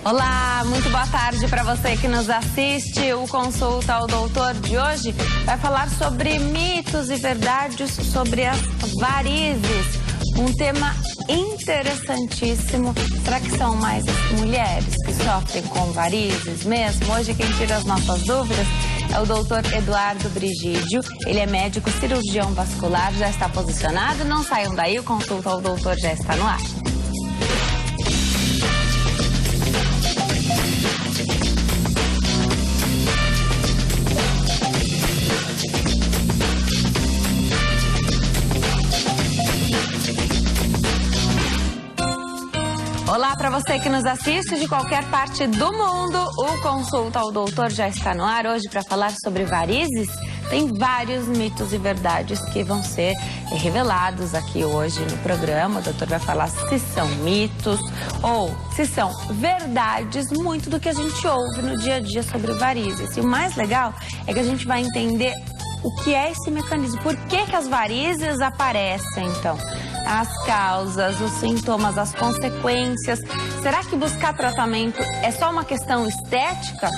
Olá, muito boa tarde para você que nos assiste. O Consulta ao Doutor de hoje vai falar sobre mitos e verdades sobre as varizes. Um tema interessantíssimo. Será que são mais as mulheres que sofrem com varizes mesmo? Hoje quem tira as nossas dúvidas é o doutor Eduardo Brigídio. Ele é médico cirurgião vascular, já está posicionado. Não saiam daí, o Consulta ao Doutor já está no ar. Olá para você que nos assiste de qualquer parte do mundo, o Consulta ao Doutor já está no ar hoje para falar sobre varizes. Tem vários mitos e verdades que vão ser revelados aqui hoje no programa. O doutor vai falar se são mitos ou se são verdades, muito do que a gente ouve no dia a dia sobre varizes. E o mais legal é que a gente vai entender o que é esse mecanismo, por que as varizes aparecem então. As causas, os sintomas, as consequências. Será que buscar tratamento é só uma questão estética?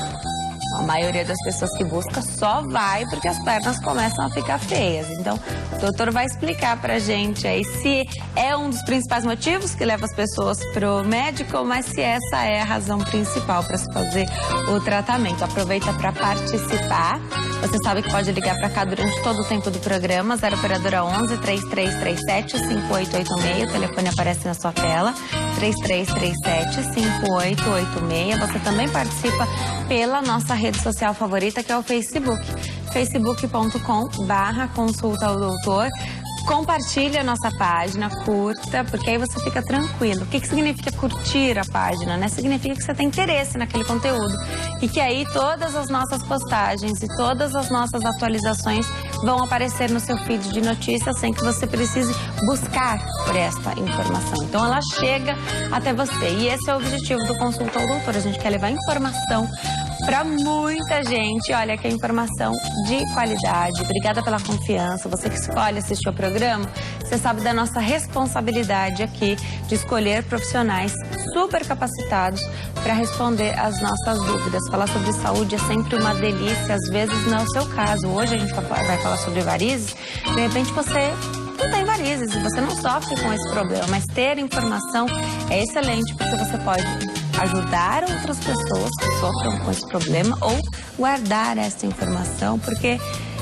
A maioria das pessoas que busca só vai porque as pernas começam a ficar feias. Então, o doutor vai explicar pra gente aí se é um dos principais motivos que leva as pessoas pro médico, mas se essa é a razão principal para se fazer o tratamento. Aproveita para participar. Você sabe que pode ligar para cá durante todo o tempo do programa, 0 operadora 11 3337 5886, o telefone aparece na sua tela, 3337 5886. Você também participa pela nossa rede social favorita, que é o Facebook, facebook.com/consulta ao doutor. Compartilhe a nossa página, curta, porque aí você fica tranquilo. O que significa curtir a página, né? Significa que você tem interesse naquele conteúdo e que aí todas as nossas postagens e todas as nossas atualizações vão aparecer no seu feed de notícias sem que você precise buscar por esta informação. Então ela chega até você e esse é o objetivo do Consulta ao Doutor. A gente quer levar informação para muita gente. Olha, que é informação de qualidade. Obrigada pela confiança. Você que escolhe assistir ao programa, você sabe da nossa responsabilidade aqui de escolher profissionais super capacitados para responder às nossas dúvidas. Falar sobre saúde é sempre uma delícia, às vezes não é o seu caso. Hoje a gente vai falar sobre varizes. De repente você não tem varizes e você não sofre com esse problema, mas ter informação é excelente porque você pode ajudar outras pessoas que sofrem com esse problema ou guardar essa informação, porque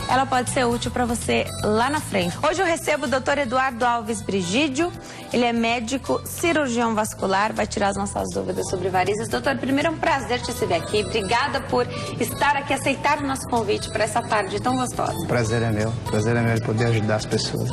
ela pode ser útil para você lá na frente. Hoje eu recebo o Dr. Eduardo Alves Brigídio. Ele é médico cirurgião vascular, vai tirar as nossas dúvidas sobre varizes. Doutor, primeiro é um prazer te receber aqui. Obrigada por estar aqui, aceitar o nosso convite para essa tarde tão gostosa. O prazer é meu de poder ajudar as pessoas.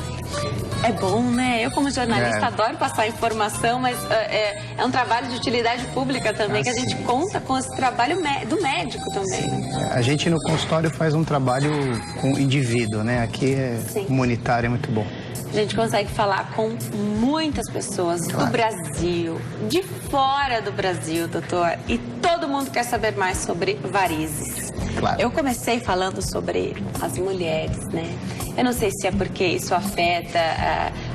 É bom, né? Eu, como jornalista, adoro passar informação, mas é um trabalho de utilidade pública também, que a gente conta com esse trabalho do médico também. Né? A gente no consultório faz um trabalho com indivíduo, né? Aqui é comunitário, é muito bom. A gente consegue falar com muitas pessoas do Brasil, de fora do Brasil, doutor, e todo mundo quer saber mais sobre varizes. Claro. Eu comecei falando sobre as mulheres, né? Eu não sei se é porque isso afeta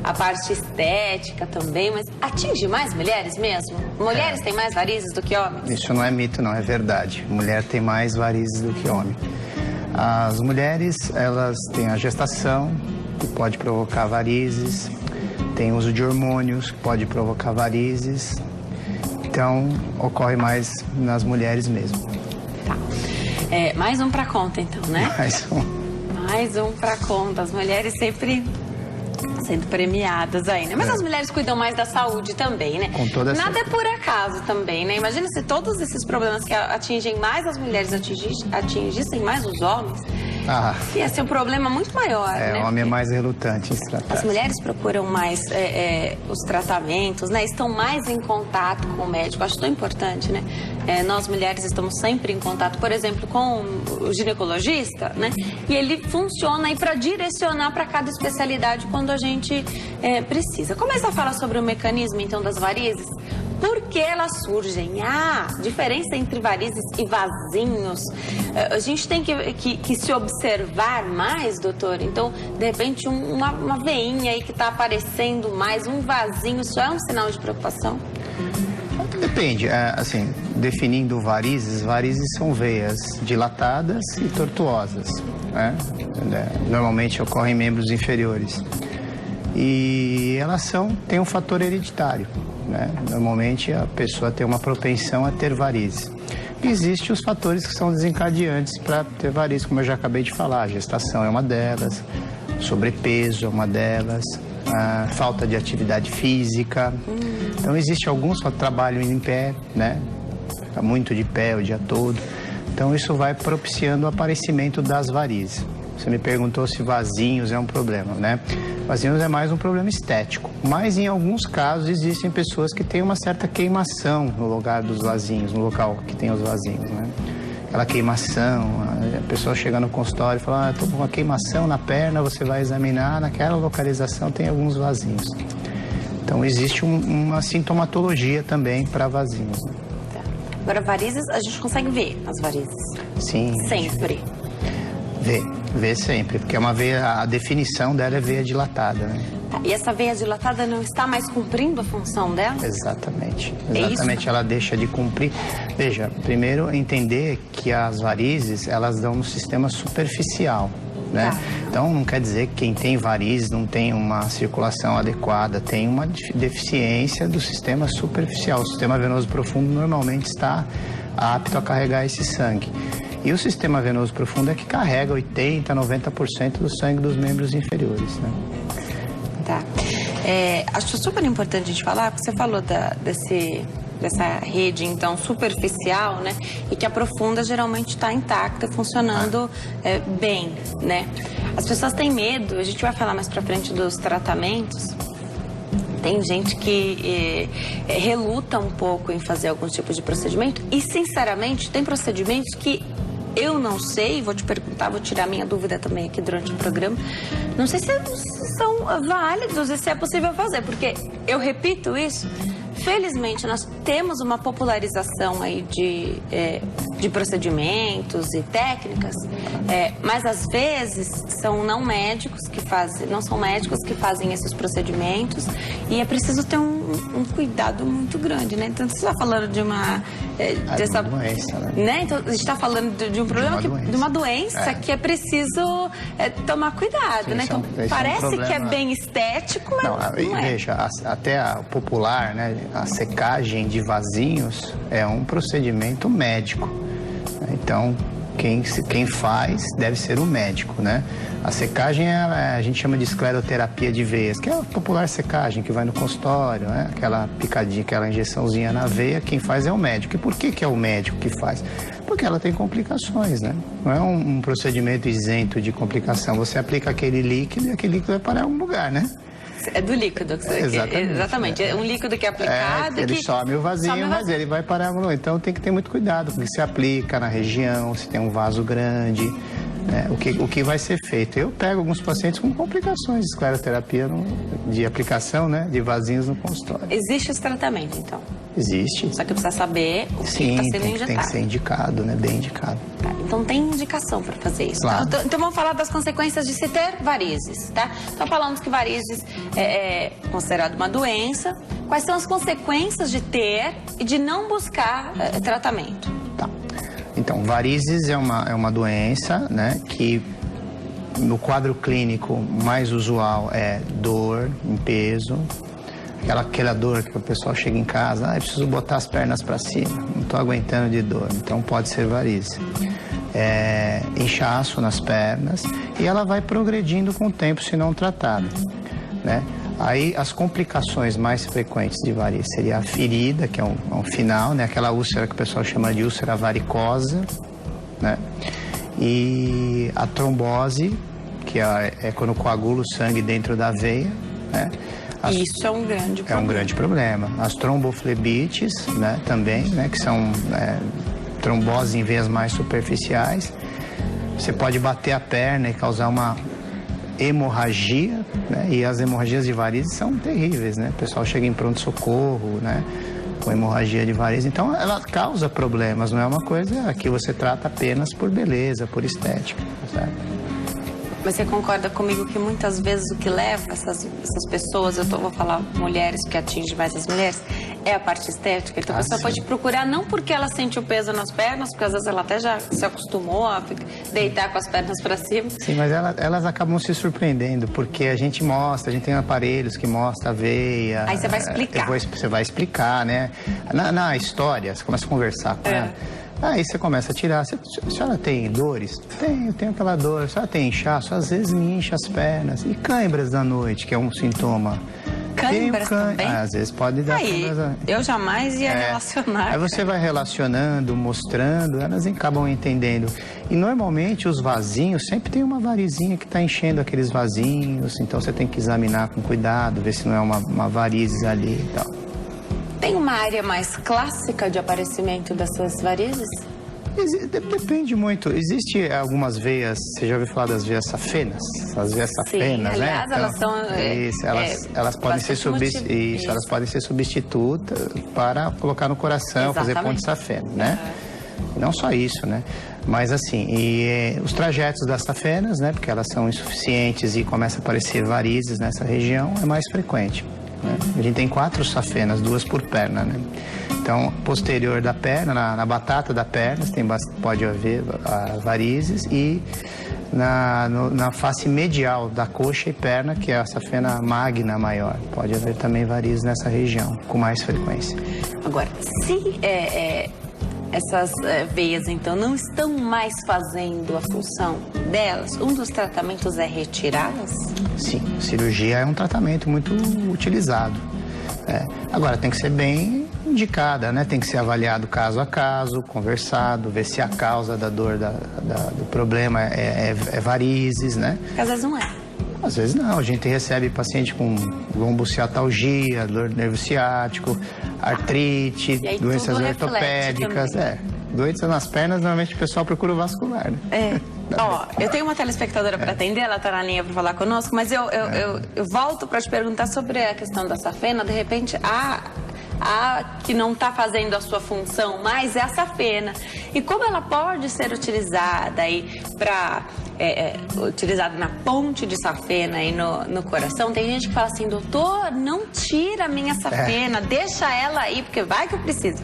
a parte estética também, mas atinge mais mulheres mesmo? Mulheres têm mais varizes do que homens? Isso não é mito, não, é verdade. Mulher tem mais varizes do que homem. As mulheres, elas têm a gestação, que pode provocar varizes, tem uso de hormônios, que pode provocar varizes. Então, ocorre mais nas mulheres mesmo. Tá. Mais um pra conta, então, né? Mais um pra conta. As mulheres sempre sendo premiadas aí, né? Mas as mulheres cuidam mais da saúde também, né? Com toda Nada é por acaso também, né? Imagina se todos esses problemas que atingem mais as mulheres atingissem mais os homens. Ia ser um problema muito maior, né? O homem é mais relutante em se tratar. As mulheres procuram mais os tratamentos, né? Estão mais em contato com o médico. Acho tão importante, né? Nós mulheres estamos sempre em contato, por exemplo, com o ginecologista, né? E ele funciona aí para direcionar para cada especialidade quando a gente precisa. Começa a falar sobre o mecanismo, então, das varizes. Por que elas surgem? Diferença entre varizes e vasinhos. A gente tem que se observar mais, doutor. Então, de repente, uma veinha aí que está aparecendo mais, um vasinho, isso é um sinal de preocupação? Depende, assim, definindo varizes são veias dilatadas e tortuosas, né? Normalmente ocorrem em membros inferiores. E elas têm um fator hereditário, né? Normalmente a pessoa tem uma propensão a ter varizes. Existem os fatores que são desencadeantes para ter varizes, como eu já acabei de falar. A gestação é uma delas, sobrepeso é uma delas, a falta de atividade física. Então, existe alguns que trabalham em pé, né? Fica muito de pé o dia todo. Então, isso vai propiciando o aparecimento das varizes. Você me perguntou se vasinhos é um problema, né? Vasinhos é mais um problema estético. Mas, em alguns casos, existem pessoas que têm uma certa queimação no lugar dos vasinhos, no local que tem os vasinhos, né? Aquela queimação, a pessoa chega no consultório e fala, estou com uma queimação na perna, você vai examinar, naquela localização tem alguns vasinhos. Então, existe uma sintomatologia também para vasinhos. Tá. Agora, varizes, a gente consegue ver as varizes? Sim. Sempre? Vê sempre, porque é uma veia, a definição dela é veia dilatada, né? Tá. E essa veia dilatada não está mais cumprindo a função dela? Exatamente. É isso? Ela deixa de cumprir. Veja, primeiro entender que as varizes, elas dão no sistema superficial, né? Tá. Então, não quer dizer que quem tem varizes não tem uma circulação adequada, tem uma deficiência do sistema superficial. O sistema venoso profundo normalmente está apto a carregar esse sangue. E o sistema venoso profundo é que carrega 80%, 90% do sangue dos membros inferiores, né? Tá. Acho super importante a gente falar, porque você falou dessa rede, então, superficial, né? E que a profunda geralmente está intacta, funcionando bem, né? As pessoas têm medo, a gente vai falar mais pra frente dos tratamentos. Tem gente que reluta um pouco em fazer alguns tipos de procedimento e, sinceramente, tem procedimentos que eu não sei, vou te perguntar, vou tirar minha dúvida também aqui durante o programa. Não sei se são válidos e se é possível fazer, porque eu repito isso. Felizmente, nós temos uma popularização aí de procedimentos e técnicas, mas às vezes são não são médicos que fazem esses procedimentos e é preciso ter um cuidado muito grande, né? Então, você está falando de uma doença, né? Então, a gente está falando de um problema, de uma doença que é preciso tomar cuidado, Sim, né? Então, parece que é bem estético, mas não é. Veja, até a popular, né? A secagem de vasinhos é um procedimento médico. Então, quem faz deve ser o médico, né? A secagem a gente chama de escleroterapia de veias, que é a popular secagem que vai no consultório, né? Aquela picadinha, aquela injeçãozinha na veia, quem faz é o médico. E por que é o médico que faz? Porque ela tem complicações, né? Não é um procedimento isento de complicação. Você aplica aquele líquido e aquele líquido vai parar em algum lugar, né? É do líquido. Exatamente. É um líquido que é aplicado. Ele some o vasinho, mas ele vai parar. Então tem que ter muito cuidado, porque se aplica na região, se tem um vaso grande, né? O que vai ser feito. Eu pego alguns pacientes com complicações de escleroterapia de aplicação, né? De vasinhos no consultório. Existe esse tratamento, então? Existe. Só que precisa saber o que está sendo injetado. Tem que ser indicado, né? Bem indicado. Tá, então tem indicação para fazer isso. Claro. Então vamos falar das consequências de se ter varizes, tá? Então falamos que varizes é considerado uma doença. Quais são as consequências de ter e de não buscar tratamento? Tá. Então, varizes é uma doença, né? Que no quadro clínico mais usual é dor em peso. Aquela dor que o pessoal chega em casa, preciso botar as pernas para cima, não estou aguentando de dor, então pode ser varize. Inchaço nas pernas e ela vai progredindo com o tempo se não tratada, né? Aí as complicações mais frequentes de varize seria a ferida, que é um final, né? Aquela úlcera que o pessoal chama de úlcera varicosa, né? E a trombose, que é quando coagula o sangue dentro da veia, né? Isso é um grande problema. É um grande problema. As tromboflebites, né, também, né, que são trombose em veias mais superficiais. Você pode bater a perna e causar uma hemorragia, né, e as hemorragias de varizes são terríveis, né? O pessoal chega em pronto-socorro, né, com hemorragia de varizes. Então, ela causa problemas, não é uma coisa que você trata apenas por beleza, por estética, certo? Mas você concorda comigo que muitas vezes o que leva essas pessoas, vou falar mulheres, porque atinge mais as mulheres, é a parte estética. Então a pessoa pode procurar não porque ela sente o peso nas pernas, porque às vezes ela até já se acostumou a deitar com as pernas para cima. Sim, mas elas acabam se surpreendendo, porque a gente tem aparelhos que mostram a veia. Aí você vai explicar. Você vai explicar, né? Na história, você começa a conversar com ela. Aí você começa a tirar. A senhora tem dores? Eu tenho aquela dor. A senhora tem inchaço? Às vezes me incha as pernas. E câimbras da noite, que é um sintoma. Câimbras também? Às vezes pode dar câimbras. Eu jamais ia relacionar. Aí você vai relacionando, mostrando, elas acabam entendendo. E normalmente os vasinhos, sempre tem uma varizinha que está enchendo aqueles vasinhos. Então você tem que examinar com cuidado, ver se não é uma varizes ali e tal. Tem uma área mais clássica de aparecimento dessas varizes? Depende muito. Existem algumas veias, você já ouviu falar das veias safenas? As veias safenas, né? Aliás, elas são... elas podem ser elas podem ser substitutas para colocar no coração, fazer ponte safena, né? Não só isso, né? Mas assim, os trajetos das safenas, né? Porque elas são insuficientes e começa a aparecer varizes nessa região, é mais frequente. Né? A gente tem 4 safenas, 2 por perna, né? Então, posterior da perna, na batata da perna, pode haver varizes e na face medial da coxa e perna, que é a safena magna maior, pode haver também varizes nessa região, com mais frequência. Agora, se essas veias, então, não estão mais fazendo a função delas, um dos tratamentos é retirá-las? Sim, cirurgia é um tratamento muito utilizado. Agora, tem que ser bem indicada, né? Tem que ser avaliado caso a caso, conversado, ver se a causa da dor do problema é varizes, né? Porque às vezes não é. Às vezes não, a gente recebe paciente com lombociatalgia, dor do nervo ciático, artrite, doenças ortopédicas, doenças nas pernas, normalmente o pessoal procura o vascular, né? Ó, eu tenho uma telespectadora para atender, ela tá na linha para falar conosco, mas eu volto para te perguntar sobre a questão da safena. De repente, a que não está fazendo a sua função mais é a safena. E como ela pode ser utilizada aí para utilizada na ponte de safena aí no coração? Tem gente que fala assim: doutor, não tira a minha safena, deixa ela aí, porque vai que eu preciso.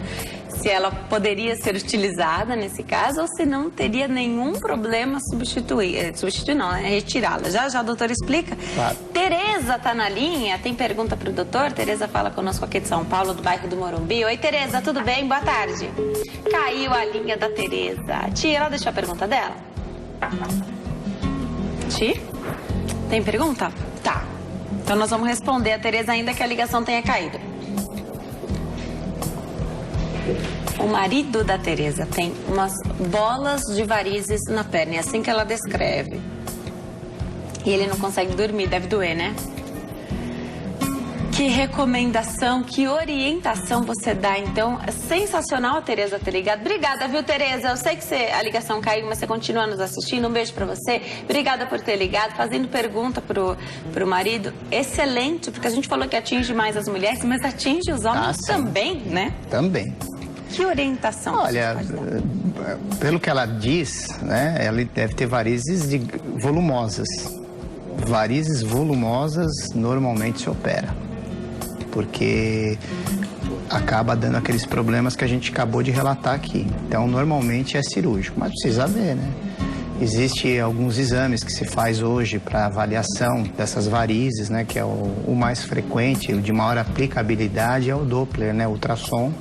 Se ela poderia ser utilizada nesse caso, ou se não teria nenhum problema substituir não, retirá-la. Já a doutora explica. Claro. Tereza tá na linha, tem pergunta para o doutor. Tereza fala conosco aqui de São Paulo, do bairro do Morumbi. Oi, Tereza, tudo bem? Boa tarde. Caiu a linha da Tereza. Tia, ela deixou a pergunta dela? Tia? Tem pergunta? Tá. Então nós vamos responder a Tereza ainda que a ligação tenha caído. O marido da Tereza tem umas bolas de varizes na perna, é assim que ela descreve. E ele não consegue dormir, deve doer, né? Que recomendação, que orientação você dá, então? É sensacional a Tereza ter ligado. Obrigada, viu, Tereza? Eu sei que a ligação caiu, mas você continua nos assistindo. Um beijo pra você. Obrigada por ter ligado, fazendo pergunta pro marido. Excelente, porque a gente falou que atinge mais as mulheres, mas atinge os homens também, né? Também. Que orientação? Olha, pelo que ela diz, né, ela deve ter varizes volumosas. Varizes volumosas normalmente se opera, porque acaba dando aqueles problemas que a gente acabou de relatar aqui. Então, normalmente é cirúrgico, mas precisa ver, né? Existem alguns exames que se faz hoje para avaliação dessas varizes, né? Que é o mais frequente, o de maior aplicabilidade é o Doppler, né? Ultrassom,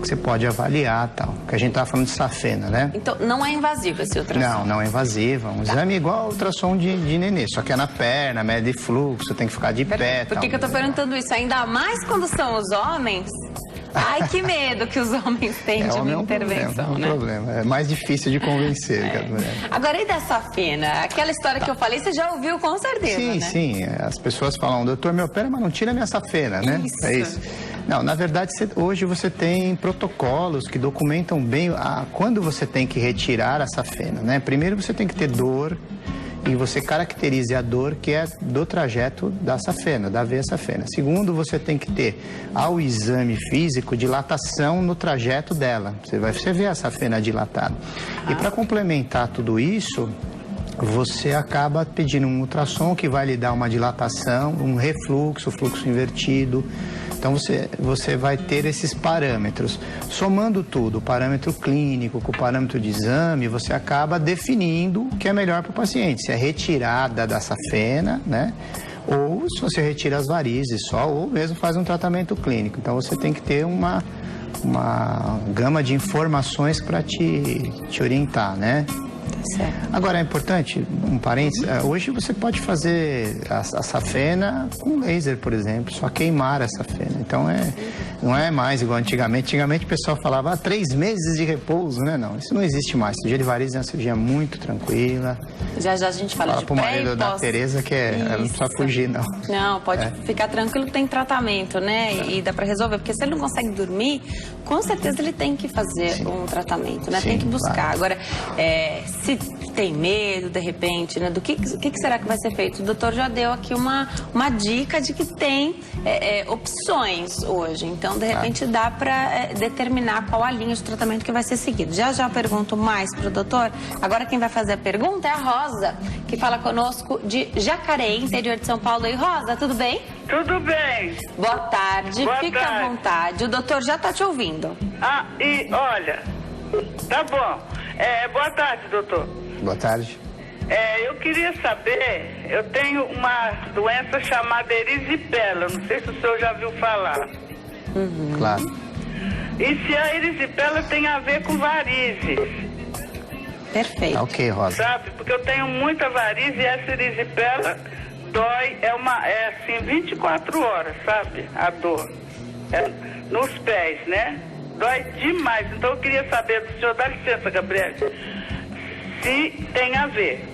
que você pode avaliar e tal. Porque a gente estava falando de safena, né? Então, não é invasivo esse ultrassom? Não é invasivo. Um exame igual ao ultrassom de nenê, só que é na perna, mede fluxo, tem que ficar de pé. Por que eu tô perguntando isso? Ainda mais quando são os homens... Ai, que medo que os homens têm de uma intervenção, né? É um problema. É mais difícil de convencer que a mulher. Agora, e da safena? Aquela história que eu falei, você já ouviu com certeza, né? Sim. As pessoas falam, doutor, me opera, mas não tira a minha safena, né? Isso. É isso. Não, na verdade, hoje você tem protocolos que documentam bem quando você tem que retirar a safena, né? Primeiro, você tem que ter dor e você caracterize a dor que é do trajeto da safena, da veia safena. Segundo, você tem que ter, ao exame físico, dilatação no trajeto dela. Você vê a safena dilatada. E para complementar tudo isso, você acaba pedindo um ultrassom que vai lhe dar uma dilatação, um refluxo, fluxo invertido. Então você vai ter esses parâmetros. Somando tudo, o parâmetro clínico com o parâmetro de exame, você acaba definindo o que é melhor para o paciente. Se é retirada da safena, né? Ou se você retira as varizes só, ou mesmo faz um tratamento clínico. Então você tem que ter uma gama de informações para te orientar, né? Certo. Agora é importante, um parênteses, hoje você pode fazer a safena com laser, por exemplo, só queimar a safena. Então não é mais igual antigamente. Antigamente o pessoal falava 3 meses de repouso, né? Não, isso não existe mais. Cirurgia de varizes é uma cirurgia muito tranquila. Já a gente fala de pro marido da Tereza que ela não precisa fugir, não. Não, pode ficar tranquilo que tem tratamento, né? E dá pra resolver, porque se ele não consegue dormir, com certeza ele tem que fazer um tratamento, né? Sim, tem que buscar. claro. Agora, se tem medo, de repente, né? Do que será que vai ser feito? O doutor já deu aqui uma dica de que tem opções hoje. Então, de repente, dá pra determinar qual a linha de tratamento que vai ser seguido. Já eu pergunto mais pro doutor. Agora quem vai fazer a pergunta é a Rosa, que fala conosco de Jacareí, interior de São Paulo. E Rosa, tudo bem? Tudo bem. Boa tarde, fica à vontade. O doutor já tá te ouvindo. E olha, tá bom. Boa tarde, doutor. Boa tarde. Eu queria saber, eu tenho uma doença chamada erisipela, não sei se o senhor já viu falar. Claro. E se a erisipela tem a ver com varizes? Perfeito. Tá ok, Rosa. Sabe, porque eu tenho muita varize e essa erisipela dói, assim, 24 horas, sabe, a dor. Nos pés, né? Dói demais. Então eu queria saber do senhor, dá licença, Gabriel, se tem a ver.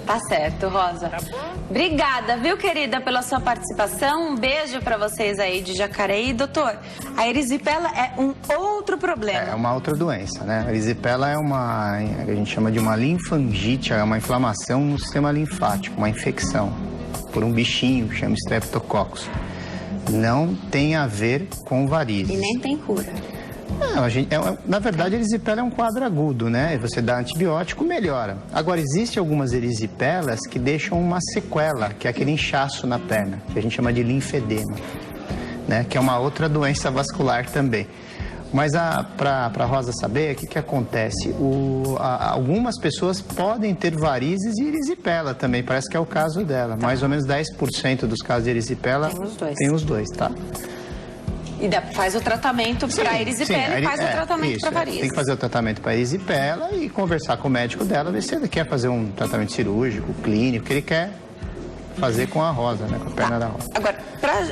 Tá certo, Rosa. Tá bom? Obrigada, viu, querida, pela sua participação. Um beijo pra vocês aí de Jacareí. Doutor, a erisipela é um outro problema. É uma outra doença, né? A erisipela é a gente chama de uma linfangite, é uma inflamação no sistema linfático, uma infecção por um bichinho que chama Streptococcus. Não tem a ver com varizes. E nem tem cura. Não, na verdade, a erisipela é um quadro agudo, né? Você dá antibiótico, melhora. Agora, existem algumas erisipelas que deixam uma sequela, que é aquele inchaço na perna, que a gente chama de linfedema, né? Que é uma outra doença vascular também. Mas para a Rosa saber, o que acontece? Algumas pessoas podem ter varizes e erisipela também, parece que é o caso dela. Tá. Mais ou menos 10% dos casos de erisipela tem os dois, tá? E faz o tratamento para erisipela e faz o tratamento para varizes. Tem que fazer o tratamento para erisipela e conversar com o médico dela, ver se ele quer fazer um tratamento cirúrgico, clínico, que ele quer fazer com a Rosa, né? Com a perna da Rosa. Agora,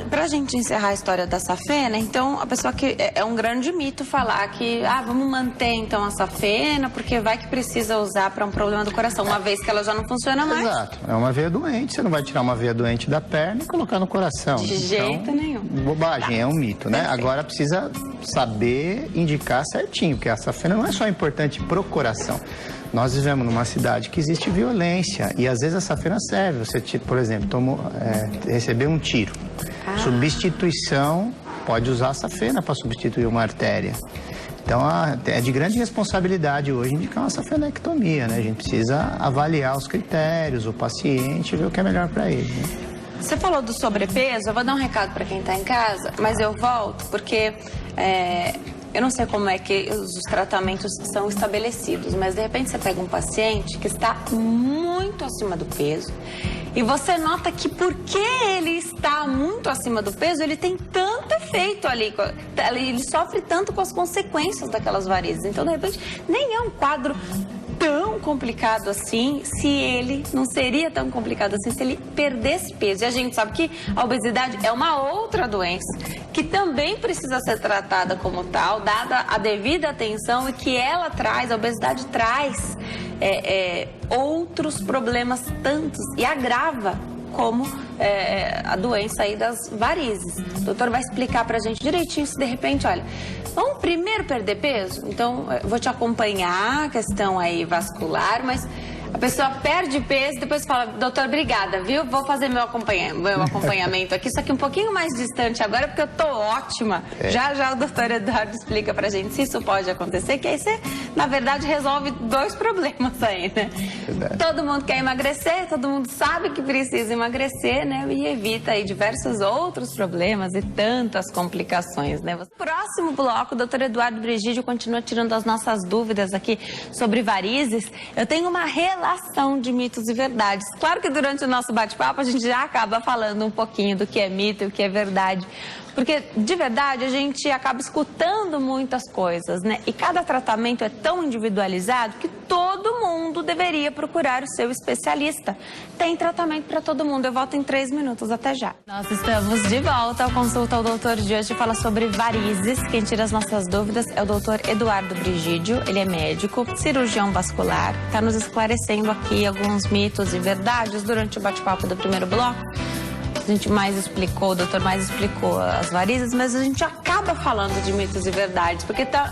pra gente encerrar a história da safena, então, a pessoa que é um grande mito falar que, vamos manter então a safena, porque vai que precisa usar para um problema do coração, uma vez que ela já não funciona mais. Exato. É uma veia doente, você não vai tirar uma veia doente da perna e colocar no coração. De jeito nenhum. Bobagem, é um mito, né? Perfeito. Agora precisa saber indicar certinho, porque a safena não é só importante pro coração. Nós vivemos numa cidade que existe violência e às vezes a safena serve. Você, por exemplo, recebeu um tiro. Substituição, pode usar a safena para substituir uma artéria. Então, é de grande responsabilidade hoje indicar uma safenectomia, né? A gente precisa avaliar os critérios, o paciente, ver o que é melhor para ele, né? Você falou do sobrepeso, eu vou dar um recado para quem está em casa, mas eu volto porque eu não sei como é que os tratamentos são estabelecidos, mas de repente você pega um paciente que está muito acima do peso e você nota que porque ele está muito acima do peso, ele tem tanto efeito ali, ele sofre tanto com as consequências daquelas varizes. Então, de repente, nem é um quadro tão complicado assim, se ele não seria tão complicado assim se ele perdesse peso. E a gente sabe que a obesidade é uma outra doença que também precisa ser tratada como tal, dada a devida atenção, e que a obesidade traz outros problemas tantos e agrava como a doença aí das varizes. O doutor vai explicar pra gente direitinho se de repente, olha, vamos primeiro perder peso? Então, eu vou te acompanhar a questão aí vascular, mas A pessoa perde peso e depois fala, doutor, obrigada, viu? Vou fazer meu acompanhamento aqui, só que um pouquinho mais distante agora, porque eu tô ótima. Já o doutor Eduardo explica pra gente se isso pode acontecer, que aí você, na verdade, resolve 2 problemas aí, né? Verdade. Todo mundo quer emagrecer, todo mundo sabe que precisa emagrecer, né? E evita aí diversos outros problemas e tantas complicações, né? No próximo bloco, o doutor Eduardo Brigídio continua tirando as nossas dúvidas aqui sobre varizes. Eu tenho uma relação de mitos e verdades. Claro que durante o nosso bate-papo a gente já acaba falando um pouquinho do que é mito e o que é verdade. Porque, de verdade, a gente acaba escutando muitas coisas, né? E cada tratamento é tão individualizado que todo mundo deveria procurar o seu especialista. Tem tratamento para todo mundo. Eu volto em 3 minutos. Até já. Nós estamos de volta ao Consulta ao Doutor de hoje. Fala sobre varizes. Quem tira as nossas dúvidas é o doutor Eduardo Brigídio. Ele é médico, cirurgião vascular. Está nos esclarecendo aqui alguns mitos e verdades durante o bate-papo do primeiro bloco. A gente mais explicou, o doutor mais explicou as varizes, mas a gente acaba falando de mitos e verdades, porque tá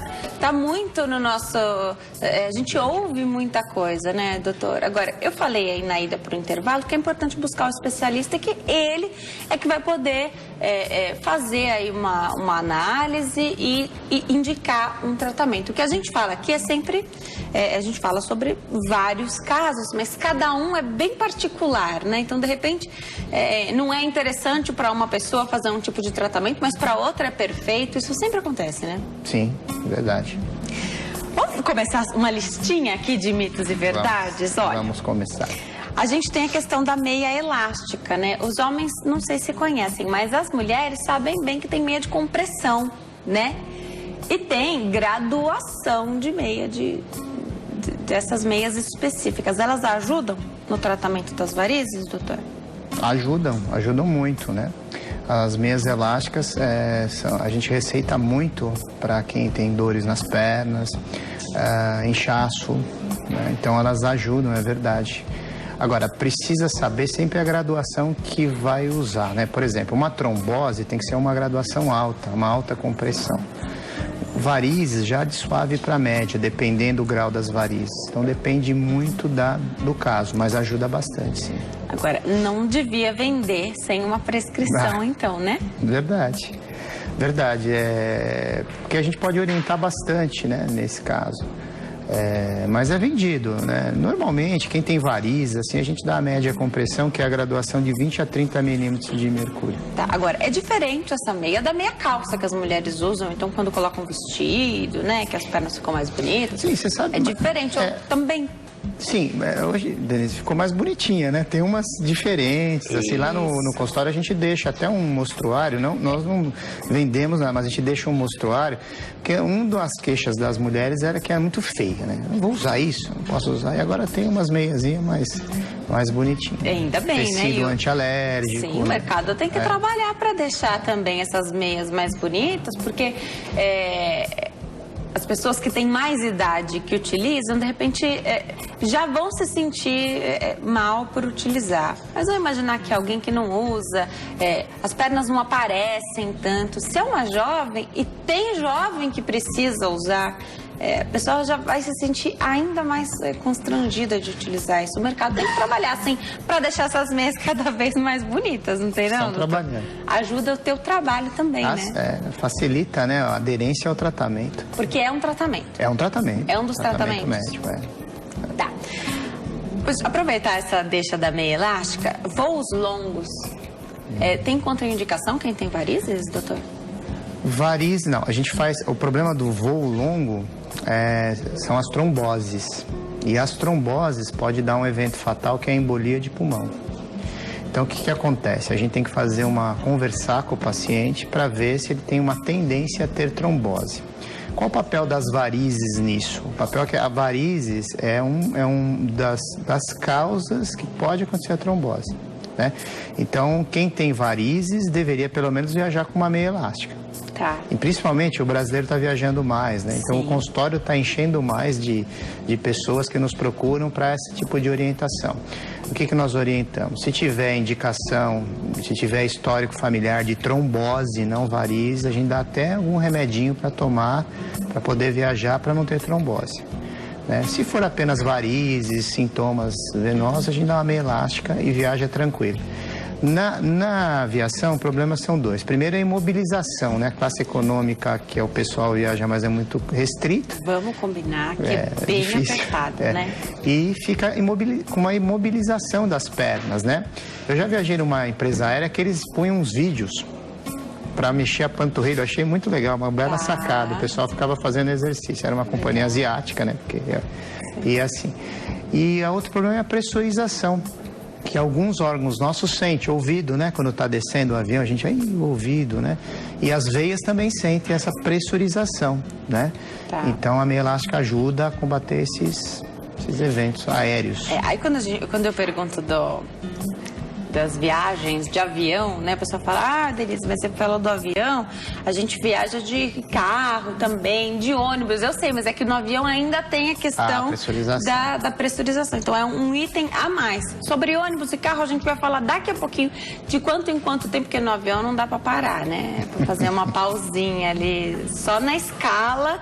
muito no nosso... a gente ouve muita coisa, né, doutor? Agora, eu falei aí na ida para o intervalo que é importante buscar um especialista, que ele é que vai poder fazer aí uma análise e indicar um tratamento. O que a gente fala aqui é sempre... a gente fala sobre vários casos, mas cada um é bem particular, né? Então, de repente, não é interessante para uma pessoa fazer um tipo de tratamento, mas para outra é perfeito. Isso sempre acontece, né? Sim, verdade. Vamos começar uma listinha aqui de mitos e verdades? Vamos começar. A gente tem a questão da meia elástica, né? Os homens, não sei se conhecem, mas as mulheres sabem bem que tem meia de compressão, né? E tem graduação de meia, dessas meias específicas. Elas ajudam no tratamento das varizes, doutor? Ajudam muito, né? As meias elásticas, a gente receita muito para quem tem dores nas pernas, inchaço, né? Então elas ajudam, é verdade. Agora, precisa saber sempre a graduação que vai usar, né? Por exemplo, uma trombose tem que ser uma graduação alta, uma alta compressão. Varizes já de suave para média, dependendo do grau das varizes. Então depende muito do caso, mas ajuda bastante, sim. Agora, não devia vender sem uma prescrição, então, né? Verdade. Porque a gente pode orientar bastante, né, nesse caso. Mas é vendido, né? Normalmente, quem tem varizes, assim, a gente dá a média compressão, que é a graduação de 20 a 30 milímetros de mercúrio. Tá, agora, é diferente essa meia da meia calça que as mulheres usam, então, quando colocam vestido, né, que as pernas ficam mais bonitas. Sim, você sabe. É diferente, também. Sim, hoje, Denise, ficou mais bonitinha, né? Tem umas diferentes, assim, lá no consultório a gente deixa até um mostruário, nós não vendemos nada, mas a gente deixa um mostruário, porque uma das queixas das mulheres era que era muito feia, né? Não vou usar isso, não posso usar, e agora tem umas meiazinhas mais bonitinhas. Ainda bem, tecido, né? Tecido antialérgico. Sim, o mercado tem que trabalhar para deixar também essas meias mais bonitas, porque... as pessoas que têm mais idade que utilizam, de repente, já vão se sentir mal por utilizar. Mas vamos imaginar que alguém que não usa, as pernas não aparecem tanto. Se é uma jovem, e tem jovem que precisa usar, a pessoa já vai se sentir ainda mais constrangida de utilizar isso. O mercado tem que trabalhar, assim, para deixar essas meias cada vez mais bonitas, não tem, não? Estão trabalhando. Ajuda o teu trabalho também, né? Facilita, né, a aderência ao tratamento. Porque é um tratamento. É um tratamento. É um dos tratamentos. Médico, Tá. Pois, aproveitar essa deixa da meia elástica, voos longos. Tem contraindicação quem tem varizes, doutor? Varizes, não. A gente faz... O problema do voo longo são as tromboses. E as tromboses pode dar um evento fatal, que é a embolia de pulmão. Então, o que acontece? A gente tem que conversar com o paciente para ver se ele tem uma tendência a ter trombose. Qual o papel das varizes nisso? O papel é que a varizes é das causas que pode acontecer a trombose, né? Então, quem tem varizes deveria pelo menos viajar com uma meia elástica. Tá. E principalmente o brasileiro está viajando mais, né? Então, sim, o consultório está enchendo mais de pessoas que nos procuram para esse tipo de orientação. O que nós orientamos? Se tiver indicação, se tiver histórico familiar de trombose, não varizes, a gente dá até algum remedinho para tomar, para poder viajar, para não ter trombose. né? Se for apenas varizes, sintomas venosos, a gente dá uma meia elástica e viaja tranquilo. Na aviação, os problemas são dois. Primeiro é a imobilização, né? A classe econômica, que é o pessoal viaja, mas é muito restrito. Vamos combinar que é bem difícil, apertado, né? E fica com uma imobilização das pernas, né? Eu já viajei numa empresa aérea que eles punham uns vídeos para mexer a panturrilha. Eu achei muito legal, uma bela sacada. O pessoal ficava fazendo exercício. Era uma companhia asiática, né? E assim. E a outro problema é a pressurização, que alguns órgãos nossos sentem, ouvido, né? Quando está descendo o avião, a gente, ouvido, né? E as veias também sentem essa pressurização, né? Tá. Então a meia elástica ajuda a combater esses eventos aéreos. Aí quando eu pergunto das viagens de avião, né? A pessoa fala, Denise, mas você falou do avião, a gente viaja de carro também, de ônibus, eu sei, mas é que no avião ainda tem a questão da pressurização. Então é um item a mais. Sobre ônibus e carro a gente vai falar daqui a pouquinho de quanto em quanto tempo, porque no avião não dá para parar, né? Pra fazer uma pausinha ali, só na escala,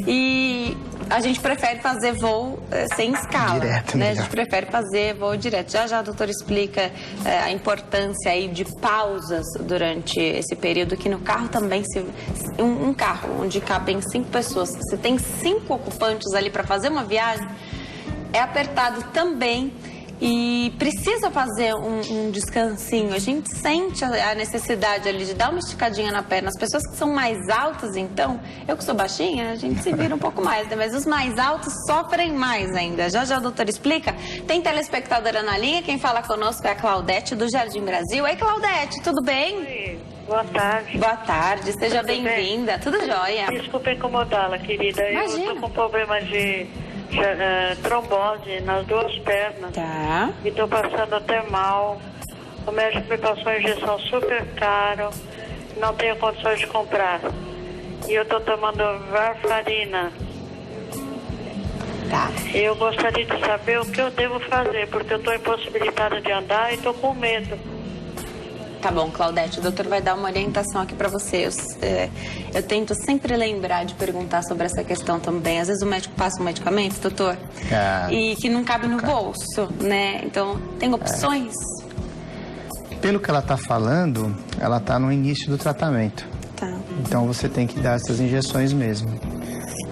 e a gente prefere fazer voo sem escala, direto, né? A gente prefere fazer voo direto. Já a doutora explica a importância aí de pausas durante esse período, que no carro também, um carro onde cabem 5 pessoas, se tem 5 ocupantes ali para fazer uma viagem, é apertado também. E precisa fazer um descansinho. A gente sente a necessidade ali de dar uma esticadinha na perna. As pessoas que são mais altas, então, eu que sou baixinha, a gente se vira um pouco mais, né? Mas os mais altos sofrem mais ainda. Já a doutora explica. Tem telespectadora na linha, quem fala conosco é a Claudete, do Jardim Brasil. Oi, Claudete, tudo bem? Oi, boa tarde. Boa tarde, seja bem-vinda. Tudo jóia? Desculpa incomodá-la, querida. Imagina. Eu tô com problema de trombose nas 2 pernas. Tá. E tô passando até mal. O médico me passou uma injeção super cara. Não tenho condições de comprar. E eu tô tomando varfarina. Tá. Eu gostaria de saber o que eu devo fazer, porque eu tô impossibilitada de andar e tô com medo. Tá bom, Claudete, o doutor vai dar uma orientação aqui pra você. Eu tento sempre lembrar de perguntar sobre essa questão também. Às vezes o médico passa um medicamento, doutor, e que não cabe no bolso, né? Então, tem opções? Pelo que ela está falando, ela está no início do tratamento. Tá. Então você tem que dar essas injeções mesmo.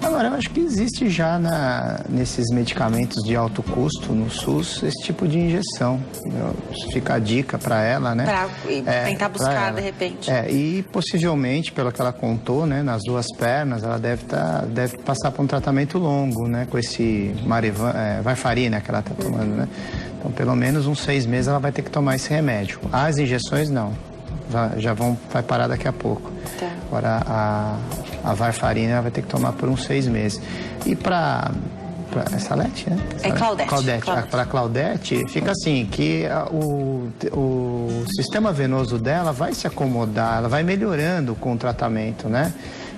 Agora, eu acho que existe já nesses medicamentos de alto custo, no SUS, esse tipo de injeção. Fica a dica para ela, né? Para tentar buscar, de repente. E possivelmente, pelo que ela contou, né, nas 2 pernas, ela deve passar por um tratamento longo, né? Com esse varfarina que ela está tomando, né? Então, pelo menos uns 6 meses ela vai ter que tomar esse remédio. As injeções, não. Vai parar daqui a pouco. Tá. Agora, a varfarina ela vai ter que tomar por uns 6 meses. E para é Salete, né? É Claudete. Para Claudete, fica assim, que o sistema venoso dela vai se acomodar, ela vai melhorando com o tratamento, né?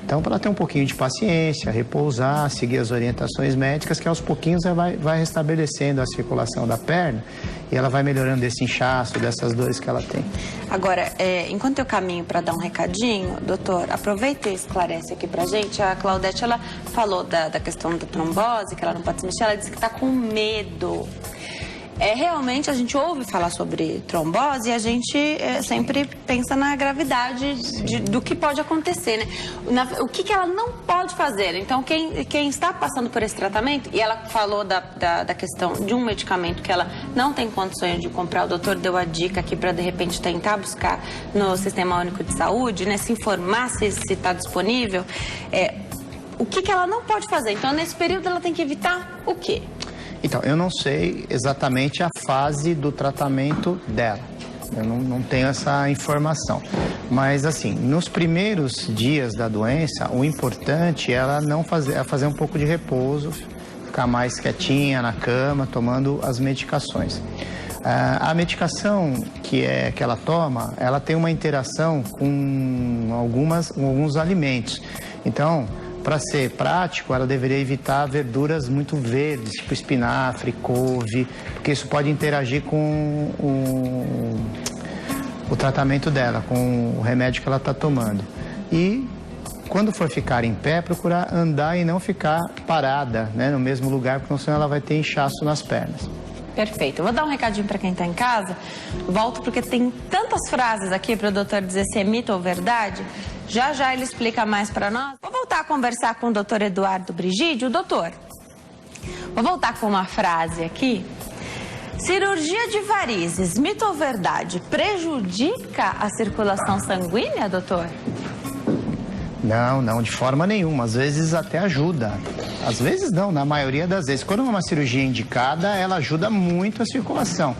Então, para ela ter um pouquinho de paciência, repousar, seguir as orientações médicas, que aos pouquinhos ela vai restabelecendo a circulação da perna e ela vai melhorando desse inchaço, dessas dores que ela tem. Agora, enquanto eu caminho para dar um recadinho, doutor, aproveita e esclarece aqui pra gente. A Claudete, ela falou da questão da trombose, que ela não pode se mexer, ela disse que está com medo. Realmente a gente ouve falar sobre trombose e a gente sempre pensa na gravidade do que pode acontecer, né? O que ela não pode fazer. Então, quem está passando por esse tratamento, e ela falou da questão de um medicamento que ela não tem condições de comprar, o doutor deu a dica aqui para, de repente, tentar buscar no Sistema Único de Saúde, né? Se informar se está disponível. O que ela não pode fazer? Então, nesse período, ela tem que evitar o quê? Então, eu não sei exatamente a fase do tratamento dela. Eu não tenho essa informação. Mas, assim, nos primeiros dias da doença, o importante é ela fazer um pouco de repouso, ficar mais quietinha na cama, tomando as medicações. A medicação que ela toma, ela tem uma interação com alguns alimentos. Então, para ser prático, ela deveria evitar verduras muito verdes, tipo espinafre, couve, porque isso pode interagir com o tratamento dela, com o remédio que ela está tomando. E quando for ficar em pé, procurar andar e não ficar parada, né, no mesmo lugar, porque senão ela vai ter inchaço nas pernas. Perfeito. Eu vou dar um recadinho para quem está em casa. Volto porque tem tantas frases aqui para o doutor dizer se é mito ou verdade. Já já ele explica mais para nós. Vou voltar a conversar com o doutor Eduardo Brigídio. Doutor, vou voltar com uma frase aqui. Cirurgia de varizes, mito ou verdade, prejudica a circulação sanguínea, doutor? Não, não, de forma nenhuma. Às vezes até ajuda. Às vezes não, na maioria das vezes. Quando é uma cirurgia indicada, ela ajuda muito a circulação.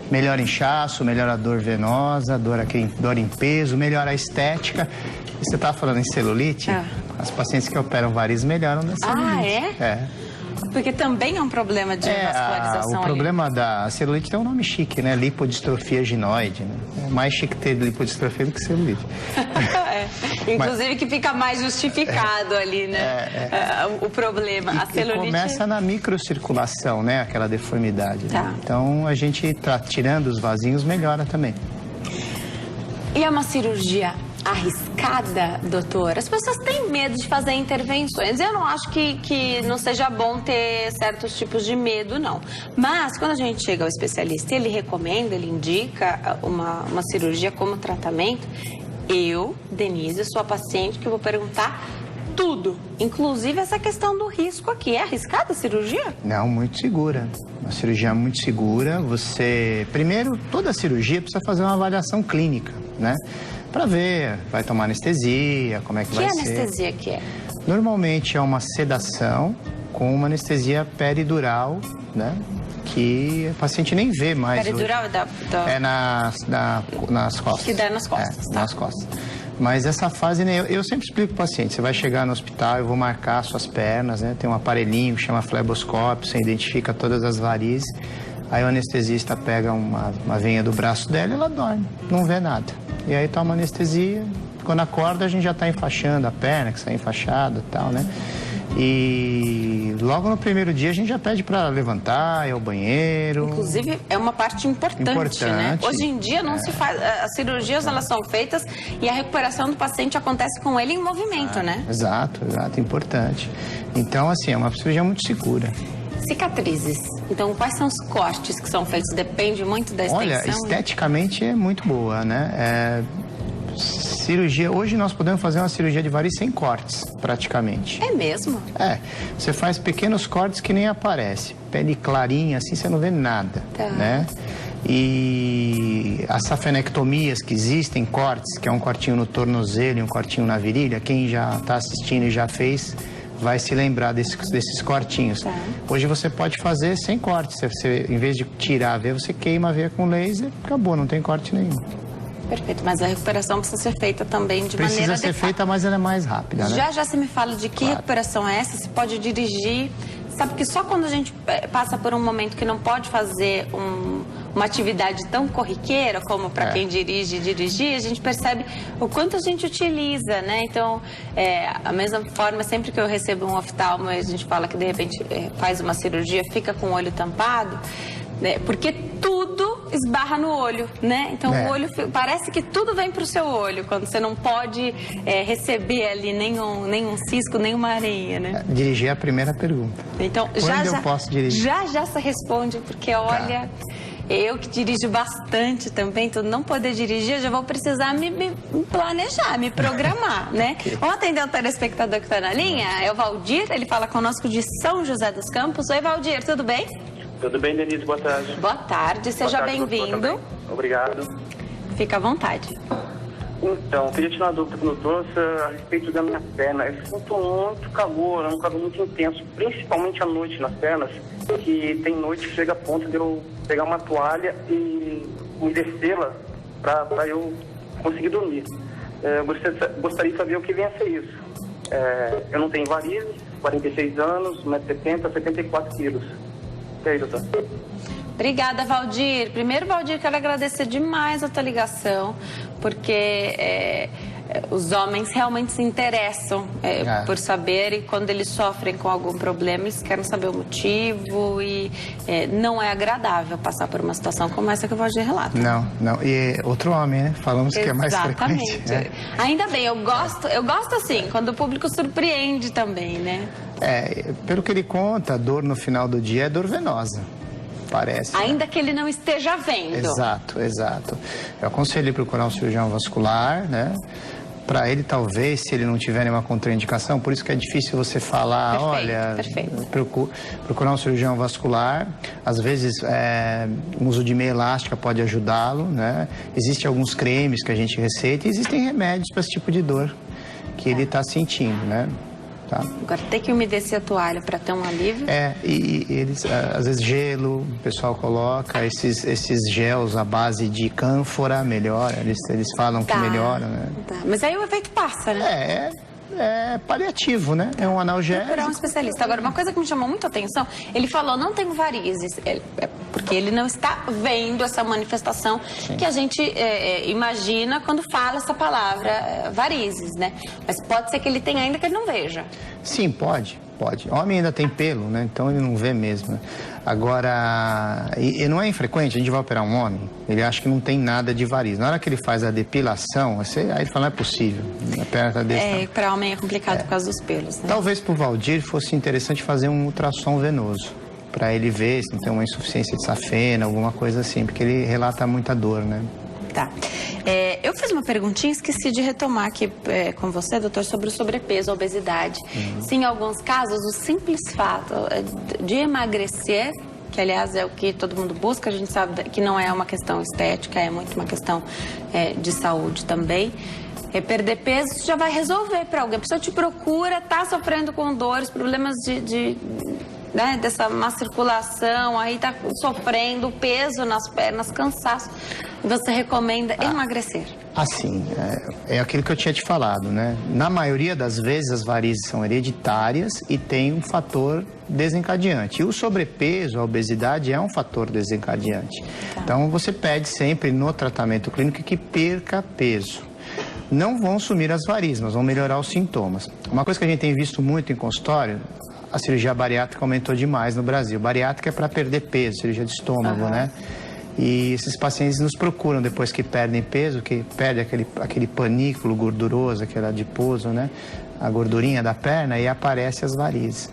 Melhora inchaço, melhora a dor venosa, dor em peso, melhora a estética. E você estava falando em celulite? As pacientes que operam varizes melhoram da celulite. Ah, é? Porque também é um problema de vascularização. O problema da celulite tem um nome chique, né? Lipodistrofia ginoide, né? É mais chique ter lipodistrofia do que celulite. Inclusive que fica mais justificado ali, né? O problema. A celulite... começa na microcirculação, né? Aquela deformidade. Tá. Né? Então a gente tirando os vasinhos melhora também. E é uma cirurgia arriscada, doutor? As pessoas têm medo de fazer intervenções. Eu não acho que não seja bom ter certos tipos de medo, não. Mas, quando a gente chega ao especialista, ele recomenda, ele indica uma cirurgia como tratamento. Eu, Denise, sou a paciente que vou perguntar tudo, inclusive essa questão do risco aqui. É arriscada a cirurgia? Não, muito segura. Uma cirurgia muito segura. Primeiro, toda cirurgia precisa fazer uma avaliação clínica, né? Para ver, vai tomar anestesia, como é que vai ser. Que anestesia que é? Normalmente é uma sedação com uma anestesia peridural, né? Que o paciente nem vê mais. Peridural hoje. É nas costas. Que dá nas costas. Tá? Nas costas. Mas essa fase, né, eu sempre explico para o paciente, você vai chegar no hospital, eu vou marcar suas pernas, né? Tem um aparelhinho que chama fleboscópio, você identifica todas as varizes. Aí o anestesista pega uma veinha do braço dela e ela dorme, não vê nada. E aí toma anestesia, quando acorda a gente já está enfaixando a perna, que sai enfaixada e tal, né? E logo no primeiro dia a gente já pede para levantar, ir ao banheiro. Inclusive é uma parte importante, né? Hoje em dia não se faz, as cirurgias elas são feitas e a recuperação do paciente acontece com ele em movimento, né? Exato, importante. Então assim, é uma cirurgia muito segura. Cicatrizes. Então, quais são os cortes que são feitos? Depende muito da extensão? Olha, esteticamente é muito boa, né? Cirurgia, hoje nós podemos fazer uma cirurgia de varizes sem cortes, praticamente. É mesmo? Você faz pequenos cortes que nem aparece. Pele clarinha, assim você não vê nada, né? E as safenectomias que existem, cortes, que é um cortinho no tornozelo e um cortinho na virilha, quem já está assistindo e já fez... vai se lembrar desses cortinhos. Hoje você pode fazer sem corte. Você, em vez de tirar a veia, você queima a veia com laser, acabou, não tem corte nenhum. Perfeito, mas a recuperação precisa ser feita também de maneira adequada. Precisa ser feita, mas ela é mais rápida, né? Já você me fala de que recuperação é essa, se pode dirigir. Sabe que só quando a gente passa por um momento que não pode fazer uma atividade tão corriqueira como para quem dirigir, a gente percebe o quanto a gente utiliza, né? Então, a mesma forma, sempre que eu recebo um oftalmo e a gente fala que de repente faz uma cirurgia, fica com o olho tampado, né? Porque tudo esbarra no olho, né? Então o olho, parece que tudo vem para o seu olho, quando você não pode receber ali nenhum cisco, nenhuma areinha, né? Dirigir é a primeira pergunta. Então, eu posso dirigir? Já você responde, porque olha... Eu que dirijo bastante também, então não poder dirigir, eu já vou precisar me planejar, me programar, né? Vamos atender o telespectador que está na linha, é o Valdir, ele fala conosco de São José dos Campos. Oi, Valdir, tudo bem? Tudo bem, Denise, boa tarde. Boa tarde, seja bem-vindo. Obrigado. Fica à vontade. Então, queria tirar uma dúvida que eu trouxe a respeito da minha perna. Eu sinto muito calor, é um calor muito intenso, principalmente à noite nas pernas, que tem noite que chega a ponto de eu pegar uma toalha e umedecê-la para eu conseguir dormir. Eu gostaria de saber o que vem a ser isso. Eu não tenho varizes, 46 anos, 1,70m, 74 quilos. E aí, doutor? Obrigada, Valdir. Primeiro, Valdir, quero agradecer demais a tua ligação, porque os homens realmente se interessam por saber, e quando eles sofrem com algum problema, eles querem saber o motivo, e não é agradável passar por uma situação como essa que o Valdir relata. Não. E outro homem, né? Falamos que é mais frequente. Ainda bem, eu gosto assim, quando o público surpreende também, né? Pelo que ele conta, a dor no final do dia é dor venosa. Parece. Ainda que ele não esteja vendo. Exato. Eu aconselho ele procurar um cirurgião vascular, né? Para ele, talvez, se ele não tiver nenhuma contraindicação, por isso que é difícil você falar, Perfeito. Procurar um cirurgião vascular. Às vezes, o uso de meia elástica pode ajudá-lo, né? Existem alguns cremes que a gente receita e existem remédios para esse tipo de dor que ele está sentindo, né? Tá. Agora, tem que umedecer a toalha para ter um alívio? E eles, às vezes, gelo, o pessoal coloca, esses gels à base de cânfora, melhora, eles falam que melhora, né? Mas aí o efeito passa, né? É paliativo, né? É um analgésico. Procurar um especialista. Agora, uma coisa que me chamou muita atenção, ele falou, não tenho varizes, porque ele não está vendo essa manifestação que a gente imagina quando fala essa palavra, varizes, né? Mas pode ser que ele tenha ainda que ele não veja. Sim, pode. Homem ainda tem pelo, né? Então ele não vê mesmo, né? Agora, e não é infrequente, a gente vai operar um homem, ele acha que não tem nada de varizes. Na hora que ele faz a depilação, aí ele fala, não é possível. Para homem é complicado por causa dos pelos, né? Talvez para o Valdir fosse interessante fazer um ultrassom venoso, para ele ver se não tem uma insuficiência de safena, alguma coisa assim, porque ele relata muita dor, né? Tá. Eu fiz uma perguntinha, esqueci de retomar aqui com você, doutor, sobre o sobrepeso, a obesidade. Sim, em alguns casos, o simples fato de emagrecer, que aliás é o que todo mundo busca, a gente sabe que não é uma questão estética, é muito uma questão de saúde também. Perder peso já vai resolver para alguém. A pessoa te procura, tá sofrendo com dores, problemas dessa má circulação, aí tá sofrendo peso nas pernas, cansaço. Você recomenda emagrecer? Assim, é aquilo que eu tinha te falado, né? Na maioria das vezes as varizes são hereditárias e tem um fator desencadeante. E o sobrepeso, a obesidade é um fator desencadeante. Tá. Então você pede sempre no tratamento clínico que perca peso. Não vão sumir as varizes, mas vão melhorar os sintomas. Uma coisa que a gente tem visto muito em consultório, a cirurgia bariátrica aumentou demais no Brasil. Bariátrica é para perder peso, cirurgia de estômago, né? E esses pacientes nos procuram depois que perdem peso, que perde aquele panículo gorduroso, aquele adiposo, né? A gordurinha da perna, e aparece as varizes.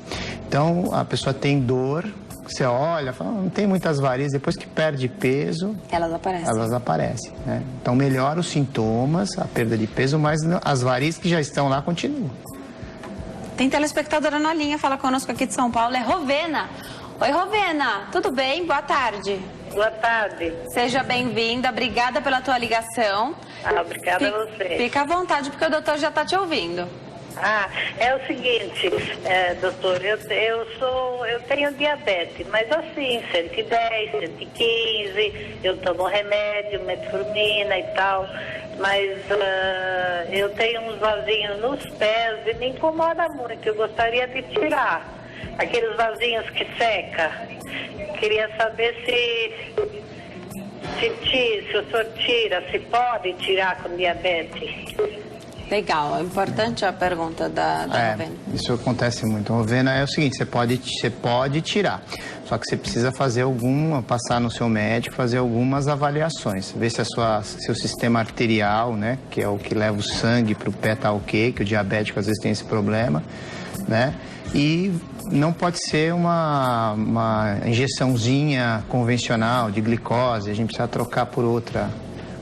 Então, a pessoa tem dor, você olha, fala, não tem muitas varizes, depois que perde peso... Elas aparecem, né? Então, melhora os sintomas, a perda de peso, mas as varizes que já estão lá continuam. Tem telespectadora na linha, fala conosco aqui de São Paulo, é Rovena. Oi, Rovena, tudo bem? Boa tarde. Boa tarde. Seja bem-vinda, obrigada pela tua ligação. Obrigada a você. Fica à vontade, porque o doutor já está te ouvindo. É o seguinte, doutor, eu tenho diabetes, mas assim, 110, 115, eu tomo remédio, metformina e tal, mas eu tenho uns vasinhos nos pés e me incomoda muito, eu gostaria de tirar aqueles vasinhos que seca. Queria saber se o senhor tira, se pode tirar com diabetes. Legal, é importante a pergunta da Rovena. Isso acontece muito. Rovena, é o seguinte, você pode tirar, só que você precisa fazer passar no seu médico, fazer algumas avaliações, ver se seu sistema arterial, né, que é o que leva o sangue para o pé, tá ok, que o diabético às vezes tem esse problema, né, e não pode ser uma injeçãozinha convencional de glicose, a gente precisa trocar por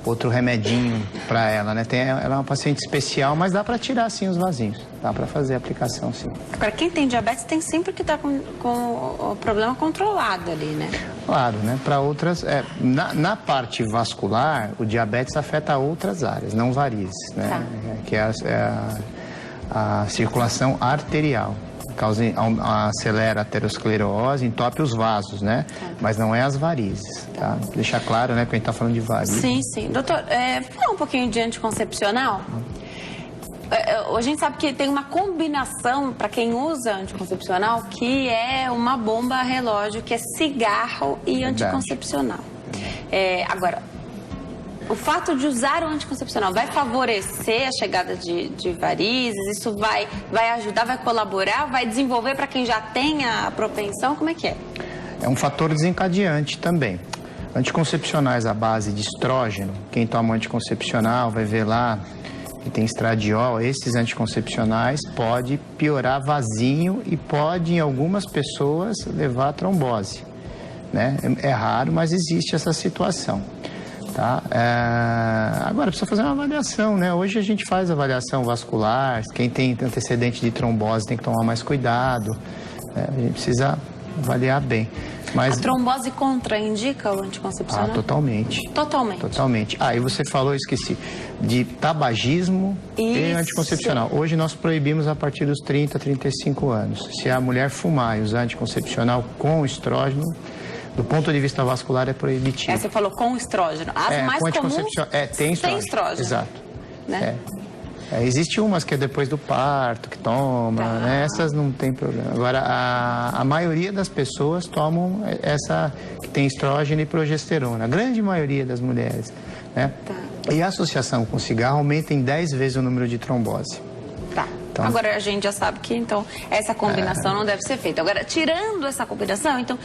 outro remedinho para ela, né? Ela é uma paciente especial, mas dá para tirar sim os vasinhos, dá para fazer a aplicação sim. Agora, quem tem diabetes tem sempre que estar com o problema controlado ali, né? Claro, né? Para outras, na parte vascular, o diabetes afeta outras áreas, não varizes, né? Tá. Que é a circulação arterial. Acelera a aterosclerose, entope os vasos, né? Mas não é as varizes, tá? Deixar claro, né? Porque a gente tá falando de varizes. Sim. Doutor, falar um pouquinho de anticoncepcional. A gente sabe que tem uma combinação, para quem usa anticoncepcional, que é uma bomba relógio, que é cigarro e anticoncepcional. Agora, o fato de usar o anticoncepcional vai favorecer a chegada de varizes? Isso vai ajudar, vai colaborar, vai desenvolver para quem já tem a propensão? Como é que é? É um fator desencadeante também. Anticoncepcionais à base de estrógeno, quem toma anticoncepcional vai ver lá que tem estradiol, esses anticoncepcionais pode piorar vasinho e pode, em algumas pessoas, levar a trombose, né? É raro, mas existe essa situação, tá? Agora, precisa fazer uma avaliação, né? Hoje a gente faz avaliação vascular, quem tem antecedente de trombose tem que tomar mais cuidado, né? A gente precisa avaliar bem. Mas... A trombose contraindica o anticoncepcional? Totalmente. Totalmente? Totalmente. E você falou, esqueci, de tabagismo e anticoncepcional. Hoje nós proibimos a partir dos 30, 35 anos. Se a mulher fumar e usar anticoncepcional com estrógeno, do ponto de vista vascular é proibitivo. Você falou com estrógeno. As mais comuns tem estrógeno. Exato. Né? Existe umas que é depois do parto, que toma, né? Essas não tem problema. Agora, a maioria das pessoas tomam essa que tem estrógeno e progesterona, a grande maioria das mulheres, né? E a associação com cigarro aumenta em 10 vezes o número de trombose. Então, agora a gente já sabe que então essa combinação não deve ser feita. Agora, tirando essa combinação, então,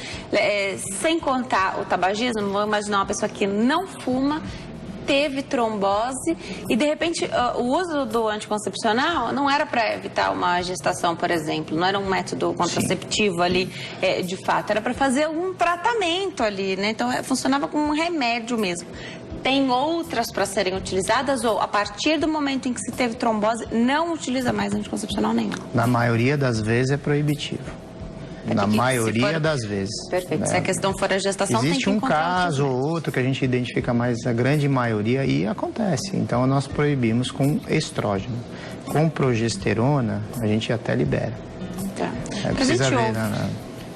sem contar o tabagismo, vamos imaginar uma pessoa que não fuma, teve trombose e, de repente, o uso do anticoncepcional não era para evitar uma gestação, por exemplo, não era um método contraceptivo ali, de fato, era para fazer algum tratamento ali, né? Então, funcionava como um remédio mesmo. Tem outras para serem utilizadas ou, a partir do momento em que se teve trombose, não utiliza mais anticoncepcional nenhum? Na maioria das vezes é proibitivo. Na maioria das vezes. Perfeito. Né? Se a questão for a gestação, existe tem que um caso ou outro que a gente identifica, mas a grande maioria e acontece. Então nós proibimos com estrógeno. Com progesterona, a gente até libera. Precisa ver,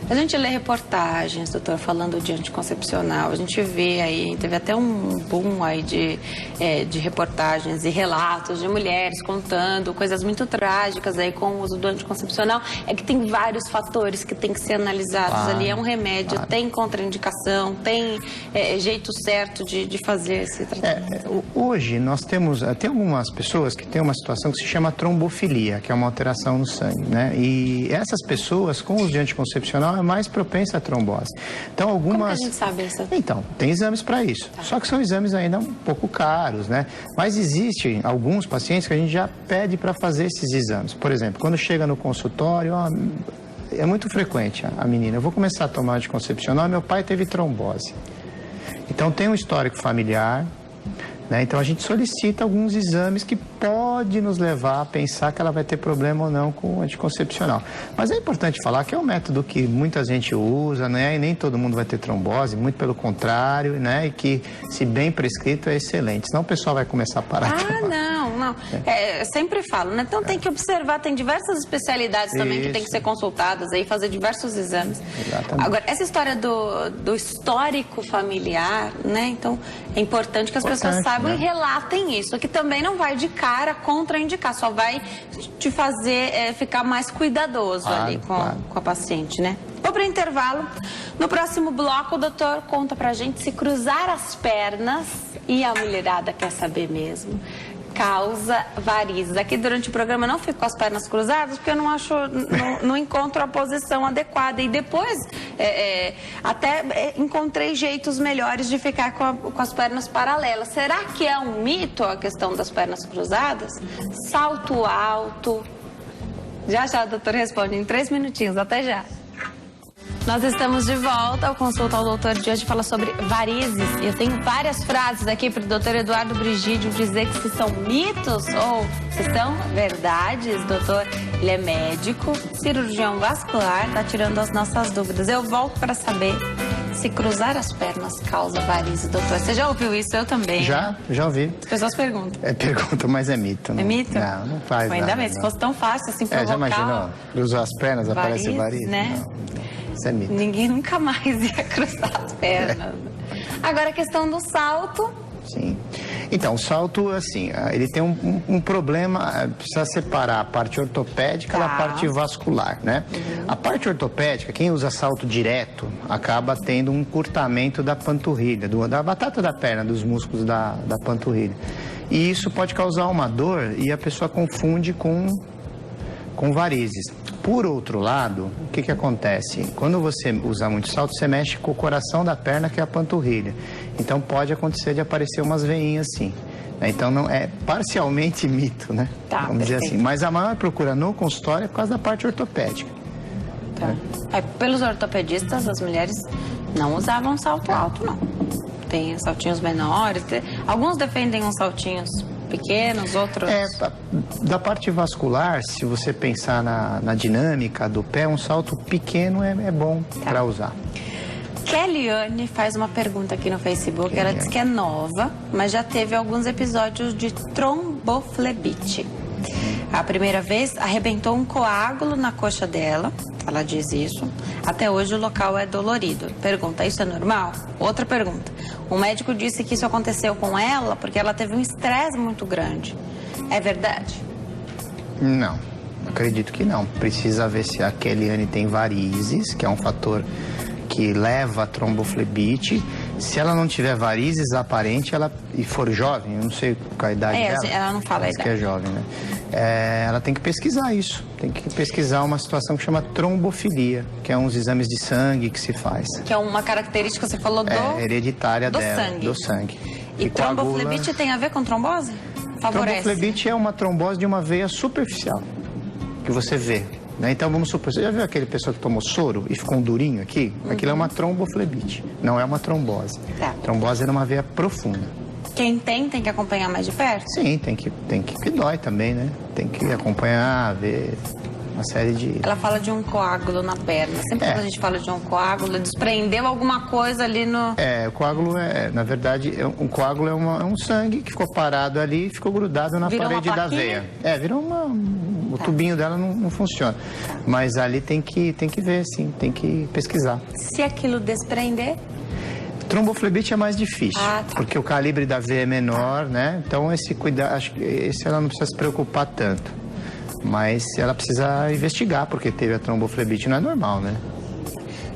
A gente lê reportagens, doutor, falando de anticoncepcional, a gente vê aí, teve até um boom aí de reportagens e relatos de mulheres contando coisas muito trágicas aí com o uso do anticoncepcional. É que tem vários fatores que tem que ser analisados ali, é um remédio, tem contraindicação, tem jeito certo de fazer esse tratamento. Hoje nós temos, tem algumas pessoas que têm uma situação que se chama trombofilia, que é uma alteração no sangue, né? E essas pessoas com uso de anticoncepcional é mais propensa à trombose. Então, algumas... Como que a gente sabe isso? Então, tem exames para isso. Só que são exames ainda um pouco caros, né? Mas existem alguns pacientes que a gente já pede para fazer esses exames. Por exemplo, quando chega no consultório, é muito frequente a menina, eu vou começar a tomar anticoncepcional, meu pai teve trombose. Então, tem um histórico familiar, né? Então, a gente solicita alguns exames que pode nos levar a pensar que ela vai ter problema ou não com o anticoncepcional. Mas é importante falar que é um método que muita gente usa, né? E nem todo mundo vai ter trombose, muito pelo contrário, né? E que, se bem prescrito, é excelente. Senão o pessoal vai começar a parar de tomar. Não. Eu sempre falo, né? Então tem que observar, tem diversas especialidades também que tem que ser consultadas aí, fazer diversos exames. Exatamente. Agora, essa história do histórico familiar, né? Então, é importante que as pessoas saibam e relatem isso, que também não vai de cara contraindicar, só vai te fazer ficar mais cuidadoso ali com a paciente, né? Vou para o intervalo. No próximo bloco, o doutor conta pra gente se cruzar as pernas, e a mulherada quer saber mesmo, causa varizes. Aqui durante o programa eu não fico com as pernas cruzadas porque eu não encontro a posição adequada. E depois até encontrei jeitos melhores de ficar com as pernas paralelas. Será que é um mito a questão das pernas cruzadas? Salto alto. Já o doutor responde em 3 minutinhos. Até já. Nós estamos de volta ao Consulta ao Doutor de hoje, fala sobre varizes. E eu tenho várias frases aqui para o doutor Eduardo Brigídio dizer que se são mitos ou se são verdades. Doutor, ele é médico, cirurgião vascular, está tirando as nossas dúvidas. Eu volto para saber se cruzar as pernas causa varizes. Doutor, você já ouviu isso? Eu também. Já ouvi. As pessoas perguntam. Pergunta, mas é mito. Não? É mito? Não faz nada. Ainda bem, se fosse tão fácil assim provocar... Já imaginou? Cruzar as pernas, aparece varizes? Né? Não. Isso é mito. Ninguém nunca mais ia cruzar as pernas. Agora a questão do salto. Sim. Então, o salto, assim, ele tem um problema, precisa separar a parte ortopédica da parte vascular, né? A parte ortopédica, quem usa salto direto, acaba tendo um encurtamento da panturrilha, da batata da perna, dos músculos da panturrilha. E isso pode causar uma dor e a pessoa confunde com varizes. Por outro lado, o que acontece? Quando você usa muito salto, você mexe com o coração da perna, que é a panturrilha. Então pode acontecer de aparecer umas veinhas assim. Então não é parcialmente mito, né? Tá, vamos dizer assim. Mas a maior procura no consultório é por causa da parte ortopédica. Tá. Pelos ortopedistas, as mulheres não usavam salto alto, não. Tem saltinhos menores. Alguns defendem uns saltinhos pequenos, outros... Da parte vascular, se você pensar na dinâmica do pé, um salto pequeno é bom para usar. Kellyanne faz uma pergunta aqui no Facebook. Ela diz que é nova, mas já teve alguns episódios de tromboflebite. A primeira vez arrebentou um coágulo na coxa dela. Ela diz isso. Até hoje o local é dolorido. Pergunta, isso é normal? Outra pergunta. Um médico disse que isso aconteceu com ela porque ela teve um estresse muito grande. É verdade? Não, acredito que não. Precisa ver se a Kellyanne tem varizes, que é um fator que leva a tromboflebite. Se ela não tiver varizes aparente, e for jovem, eu não sei qual a idade dela. Ela não fala a idade. Que é jovem, né? Ela tem que pesquisar isso. Tem que pesquisar uma situação que chama trombofilia, que é uns exames de sangue que se faz. Que é uma característica, você falou, hereditária dela, do sangue. E tromboflebite tem a ver com trombose? Favorece? Tromboflebite é uma trombose de uma veia superficial, que você vê. Então, vamos supor, você já viu aquele pessoa que tomou soro e ficou um durinho aqui? Aquilo é uma tromboflebite, não é uma trombose. Trombose é numa veia profunda. Quem tem que acompanhar mais de perto? Sim, tem que dói também, né? Tem que acompanhar, ver uma série de... Ela fala de um coágulo na perna. Sempre quando a gente fala de um coágulo, desprendeu alguma coisa ali no... O coágulo na verdade, um coágulo é um sangue que ficou parado ali e ficou grudado na parede da veia. Virou o tubinho dela não funciona. Mas ali tem que ver, sim, tem que pesquisar. Se aquilo desprender... Tromboflebite é mais difícil, porque o calibre da veia é menor, né? Então esse cuidado, acho que esse ela não precisa se preocupar tanto. Mas ela precisa investigar, porque teve a tromboflebite, não é normal, né?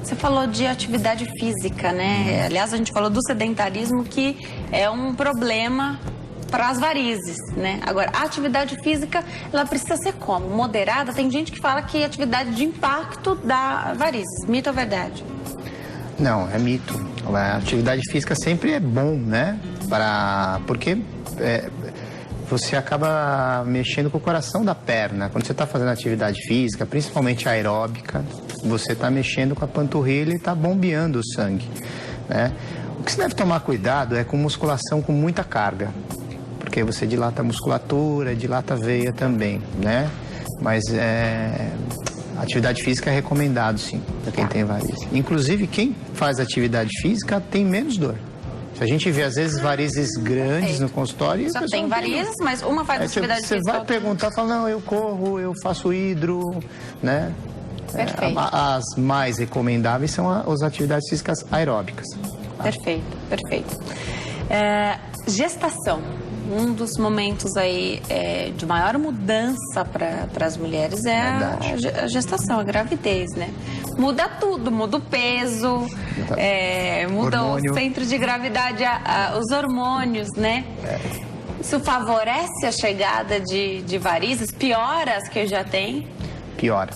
Você falou de atividade física, né? Aliás, a gente falou do sedentarismo, que é um problema para as varizes, né? Agora, a atividade física, ela precisa ser como? Moderada? Tem gente que fala que a atividade de impacto dá varizes. Mito ou verdade? Não, é mito. A atividade física sempre é bom, né? Porque você acaba mexendo com o coração da perna. Quando você está fazendo atividade física, principalmente aeróbica, você está mexendo com a panturrilha e está bombeando o sangue, né? O que você deve tomar cuidado é com musculação com muita carga, porque você dilata a musculatura, dilata a veia também, né? Mas atividade física é recomendado, sim, para quem tem varizes. Inclusive, quem faz atividade física tem menos dor. Se a gente vê, às vezes, varizes grandes no consultório... Só tem varizes, mas uma faz atividade física. Você vai perguntar, fala, não, eu corro, eu faço hidro, né? Perfeito. As mais recomendáveis são as atividades físicas aeróbicas. Perfeito. Gestação. Um dos momentos aí de maior mudança para as mulheres é a gestação, a gravidez, né? Muda tudo, muda o peso, muda o centro de gravidade, os hormônios, né? Isso favorece a chegada de varizes? Piora as que já tem? Piora.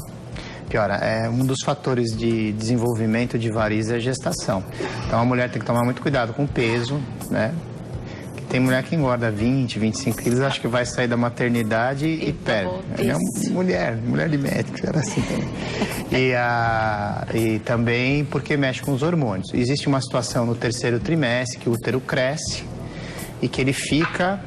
Um dos fatores de desenvolvimento de varizes é a gestação. Então a mulher tem que tomar muito cuidado com o peso, né? Tem mulher que engorda 20, 25 quilos, acho que vai sair da maternidade e perde. É uma mulher de médico, era assim também. E também porque mexe com os hormônios. Existe uma situação no terceiro trimestre que o útero cresce e que ele fica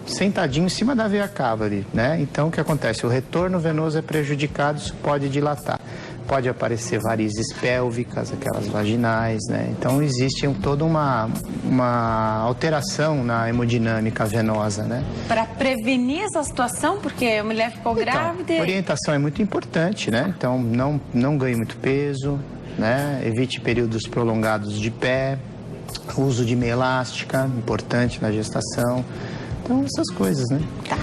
sentadinho em cima da veia cava ali, né? Então o que acontece? O retorno venoso é prejudicado, isso pode dilatar. Pode aparecer varizes pélvicas, aquelas vaginais, né? Então existe toda uma alteração na hemodinâmica venosa, né? Para prevenir essa situação, porque a mulher ficou grávida... A orientação é muito importante, né? Então não ganhe muito peso, né? Evite períodos prolongados de pé, O uso de meia elástica, importante na gestação. Então, essas coisas, né? Tá.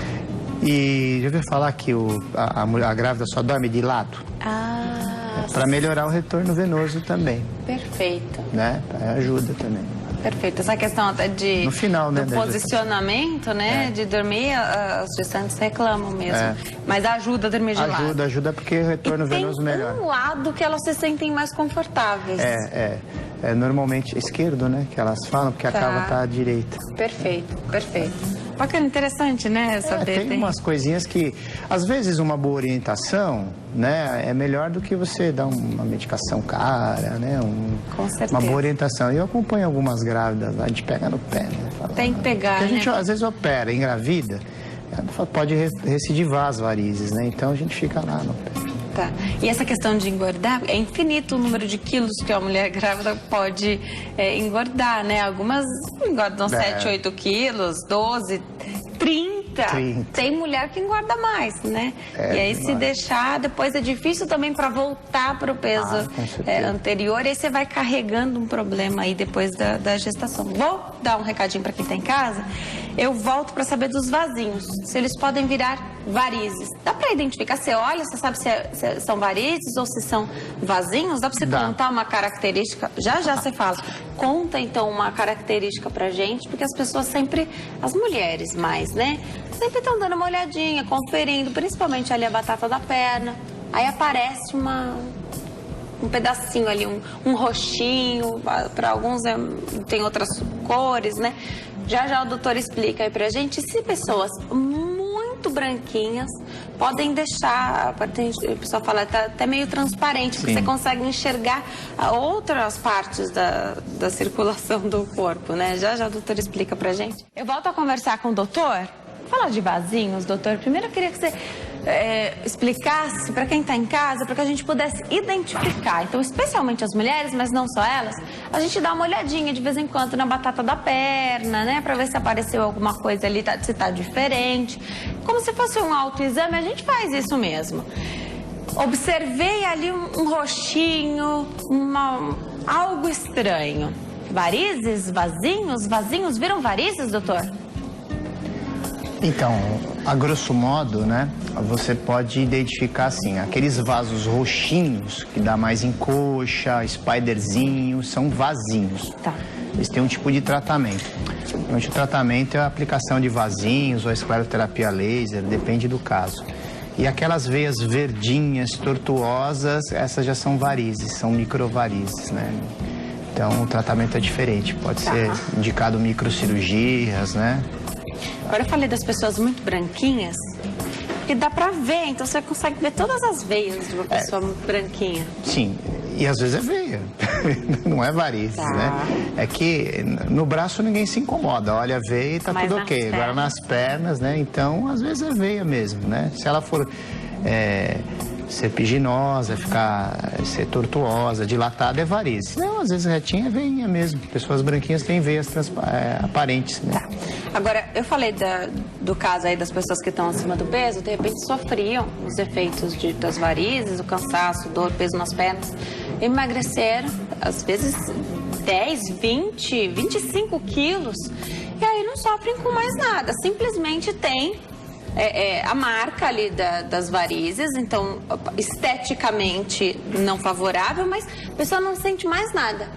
E já ouviu falar que a grávida só dorme de lado? Para melhorar o retorno venoso também, Perfeito. né? Ajuda também. Perfeito. Essa questão até No final, né, do da posicionamento, né? De dormir, as gestantes reclamam mesmo. Mas ajuda a dormir de lado. Ajuda porque o retorno venoso melhora. Tem um lado que elas se sentem mais confortáveis. É normalmente esquerdo, né? Que elas falam, porque a cava tá à direita. Perfeito, perfeito. Bacana, interessante, né? Saber. Tem umas coisinhas que, às vezes, uma boa orientação, né? É melhor do que você dar uma medicação cara, né? Com certeza. Uma boa orientação. E eu acompanho algumas grávidas, a gente pega no pé, né? Fala, Tem que pegar, porque a gente, né? às vezes, opera, engravida, pode recidivar as varizes, né? Então, a gente fica lá no pé. Tá. E essa questão de engordar, é infinito o número de quilos que a mulher grávida pode engordar, né? Algumas engordam 7, 8 quilos, 12, 30. Tem mulher que engorda mais, né? E aí se deixar, depois é difícil também para voltar para o peso anterior. E aí você vai carregando um problema aí depois da gestação. Vou dar um recadinho para quem tá em casa. Eu volto para saber dos vasinhos, se eles podem virar varizes. Dá para identificar? Você olha, você sabe se são varizes ou se são vasinhos? Dá para você contar uma característica? Já você fala. Conta então uma característica pra gente, porque as pessoas sempre, as mulheres mais, né? Sempre estão dando uma olhadinha, conferindo, principalmente ali a batata da perna. Aí aparece um pedacinho ali, um roxinho, para alguns tem outras cores, né? Já o doutor explica aí pra gente se pessoas muito branquinhas podem deixar, o pessoal fala, tá até meio transparente, porque você consegue enxergar outras partes da circulação do corpo, né? Já o doutor explica pra gente. Eu volto a conversar com o doutor. Falar de vasinhos, doutor, primeiro eu queria que você explicasse para quem está em casa, para que a gente pudesse identificar. Então, especialmente as mulheres, mas não só elas, a gente dá uma olhadinha de vez em quando na batata da perna, né? Para ver se apareceu alguma coisa ali, se está diferente. Como se fosse um autoexame, a gente faz isso mesmo. Observei ali um roxinho, algo estranho. Varizes? Vasinhos? Vasinhos viram varizes, doutor? Então, a grosso modo, né, você pode identificar assim, aqueles vasos roxinhos, que dá mais em coxa, spiderzinho, são vasinhos. Tá. Eles têm um tipo de tratamento. Normalmente o tratamento é a aplicação de vasinhos ou a escleroterapia laser, depende do caso. E aquelas veias verdinhas, tortuosas, essas já são varizes, são microvarizes, né? Então o tratamento é diferente, pode ser indicado microcirurgias, né? Agora eu falei das pessoas muito branquinhas, que dá pra ver, então você consegue ver todas as veias de uma pessoa muito branquinha. Sim, e às vezes é veia, não é varizes, né? É que no braço ninguém se incomoda, olha a veia e tá tudo ok. Agora nas pernas, né? Então às vezes é veia mesmo, né? Se ela for serpiginosa, ser tortuosa, dilatada, é varizes. Não, às vezes retinha é veinha mesmo. Pessoas branquinhas têm veias aparentes, né? Tá. Agora, eu falei do caso aí das pessoas que estão acima do peso, de repente sofriam os efeitos das varizes, o cansaço, dor, peso nas pernas, emagreceram, às vezes 10, 20, 25 quilos, e aí não sofrem com mais nada, simplesmente tem a marca ali das varizes, então esteticamente não favorável, mas a pessoa não sente mais nada.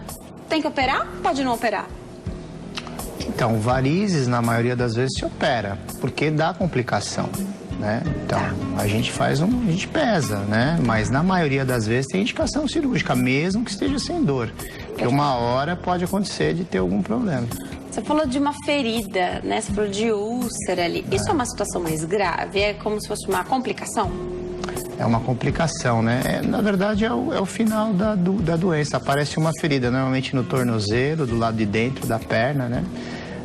Tem que operar? Pode não operar? Então, varizes, na maioria das vezes, se opera, porque dá complicação, né? Então, a gente pesa, né? Mas na maioria das vezes tem indicação cirúrgica, mesmo que esteja sem dor. Porque uma hora pode acontecer de ter algum problema. Você falou de uma ferida, né? Você falou de úlcera ali. Isso é uma situação mais grave? É como se fosse uma complicação? É uma complicação, né? Na verdade, é o final da doença. Aparece uma ferida, normalmente no tornozelo, do lado de dentro da perna, né?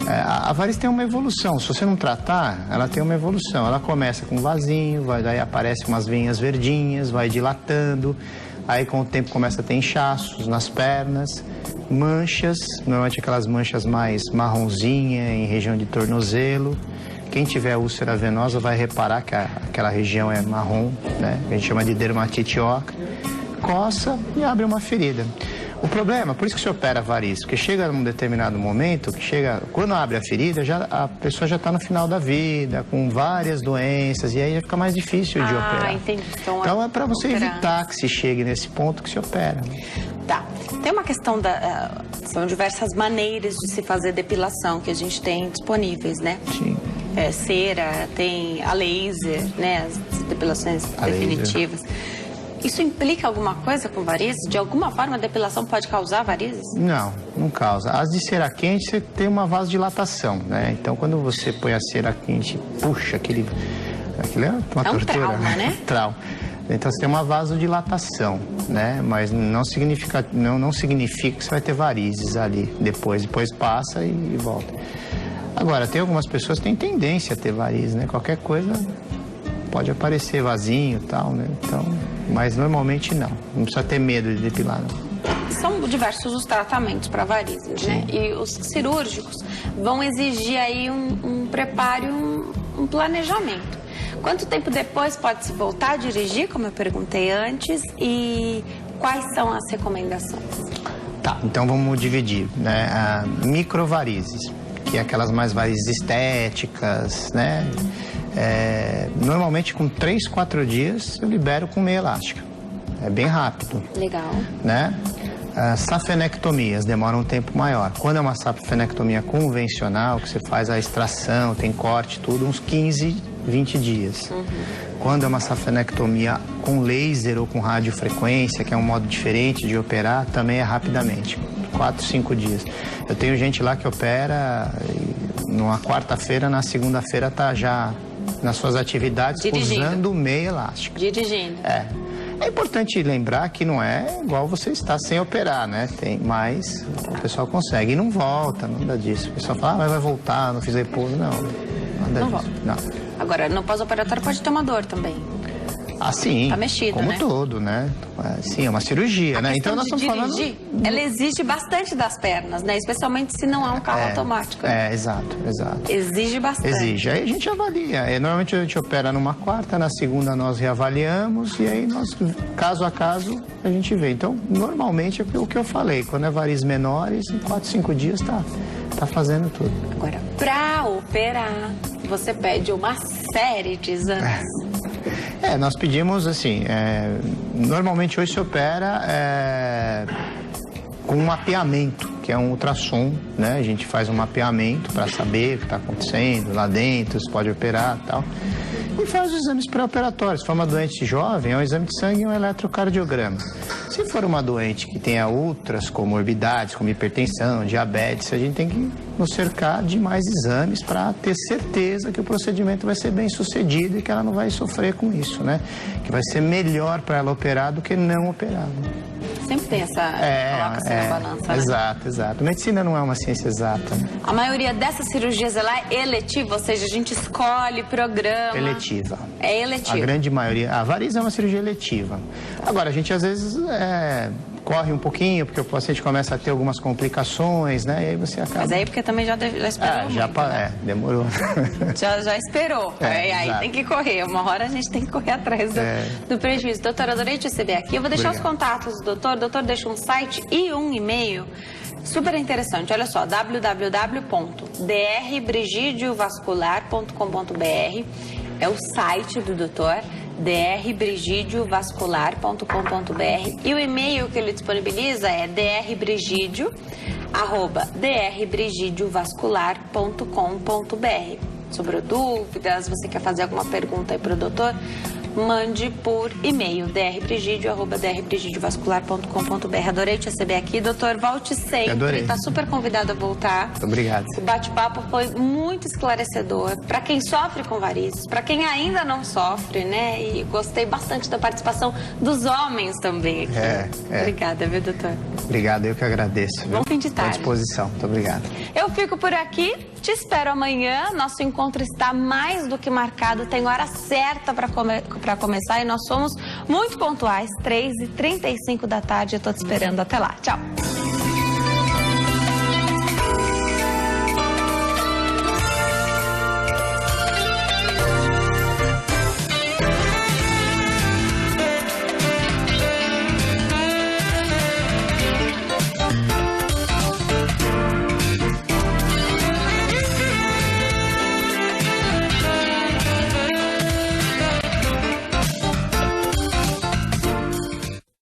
A varize tem uma evolução. Se você não tratar, ela tem uma evolução. Ela começa com um vasinho, daí aparece umas veinhas verdinhas, vai dilatando. Aí, com o tempo, começa a ter inchaços nas pernas, manchas, normalmente aquelas manchas mais marronzinha em região de tornozelo. Quem tiver úlcera venosa vai reparar que aquela região é marrom, né? A gente chama de dermatite oca. Coça e abre uma ferida. O problema, por isso que se opera varizes, porque chega num determinado momento, quando abre a ferida, a pessoa já está no final da vida, com várias doenças, e aí já fica mais difícil de operar. Entendi. Então é para você evitar que se chegue nesse ponto que se opera. Tá. Tem uma questão são diversas maneiras de se fazer depilação que a gente tem disponíveis, né? Sim. Cera, tem a laser, né? As depilações definitivas. Isso implica alguma coisa com varizes? De alguma forma a depilação pode causar varizes? Não, não causa. As de cera quente, você tem uma vasodilatação, né? Então, quando você põe a cera quente, puxa, aquilo é uma tortura. Um trauma, né? Trauma. Então, você tem uma vasodilatação, né? Mas não significa que você vai ter varizes ali depois. Depois passa e volta. Agora, tem algumas pessoas que têm tendência a ter varizes, né? Qualquer coisa pode aparecer vasinho e tal, né? Então, mas normalmente não. Não precisa ter medo de depilar, não. São diversos os tratamentos para varizes, né? E os cirúrgicos vão exigir aí um preparo, um planejamento. Quanto tempo depois pode-se voltar a dirigir, como eu perguntei antes, e quais são as recomendações? Tá, então vamos dividir, né? Microvarizes, que é aquelas mais varizes estéticas, né? Normalmente com 3, 4 dias eu libero com meia elástica. É bem rápido. Legal. Né? Safenectomias demoram um tempo maior. Quando é uma safenectomia convencional, que você faz a extração, tem corte, tudo, uns 15, 20 dias. Quando é uma safenectomia com laser ou com radiofrequência, que é um modo diferente de operar, também é rapidamente. 4, 5 dias. Eu tenho gente lá que opera numa quarta-feira, na segunda-feira tá já nas suas atividades usando meia elástica. Dirigindo. É importante lembrar que não é igual você estar sem operar, né? Mas o pessoal consegue e não volta, nada disso. O pessoal fala, mas vai voltar, não fiz repouso. Não, nada disso. Volta. Não. Agora, no pós-operatório pode ter uma dor também. Sim. Tá mexido, como né? todo, né? Sim, é uma cirurgia, né? Então nós estamos dirigir, ela exige bastante das pernas, né? Especialmente se não é um carro automático. Exato. Exige bastante. Exige. Aí a gente avalia. Normalmente a gente opera numa quarta, na segunda nós reavaliamos e aí nós, caso a caso, a gente vê. Então, normalmente é o que eu falei. Quando é varizes menores, em 4, 5 dias tá fazendo tudo. Agora, pra operar, você pede uma série de exames. Nós pedimos assim, normalmente hoje se opera com um mapeamento, que é um ultrassom, né? A gente faz um mapeamento para saber o que está acontecendo lá dentro, se pode operar e tal. E faz os exames pré-operatórios. Se for uma doente jovem, é um exame de sangue e um eletrocardiograma. Se for uma doente que tenha outras comorbidades, como hipertensão, diabetes, a gente tem que nos cercar de mais exames para ter certeza que o procedimento vai ser bem sucedido e que ela não vai sofrer com isso, né? Que vai ser melhor para ela operar do que não operar. Sempre tem essa... coloca-se na balança, né? Exato. Medicina não é uma ciência exata, né? A maioria dessas cirurgias, ela é eletiva, ou seja, a gente escolhe programa... Eletiva. É eletiva. A grande maioria... A variz é uma cirurgia eletiva. Agora, a gente às vezes corre um pouquinho, porque o paciente começa a ter algumas complicações, né? E aí você acaba... Mas aí porque também já esperou muito, né? Demorou. Já esperou. Aí tem que correr. Uma hora a gente tem que correr atrás do prejuízo. Doutora, adorei te receber aqui. Eu vou deixar os contatos do doutor. O doutor deixa um site e um e-mail super interessante. Olha só, www.drbrigidiovascular.com.br é o site do doutor, drbrigidiovascular.com.br, e o e-mail que ele disponibiliza é drbrigidio@drbrigidiovascular.com.br. Sobre dúvidas, você quer fazer alguma pergunta aí para o doutor, mande por e-mail drbrigidio@drbrigidiovascular.com.br. Adorei te receber aqui, doutor. Volte sempre. Adorei. Está super convidado a voltar. Muito obrigado. O bate-papo foi muito esclarecedor para quem sofre com varizes, para quem ainda não sofre, né? E gostei bastante da participação dos homens também aqui. Obrigada, viu, doutor? Obrigado, eu que agradeço. Bom fim de tarde. À disposição. Muito obrigado. Eu fico por aqui. Te espero amanhã. Nosso encontro está mais do que marcado. Tem hora certa para começar e nós somos muito pontuais. 3h35 da tarde. Eu tô te esperando. Até lá. Tchau.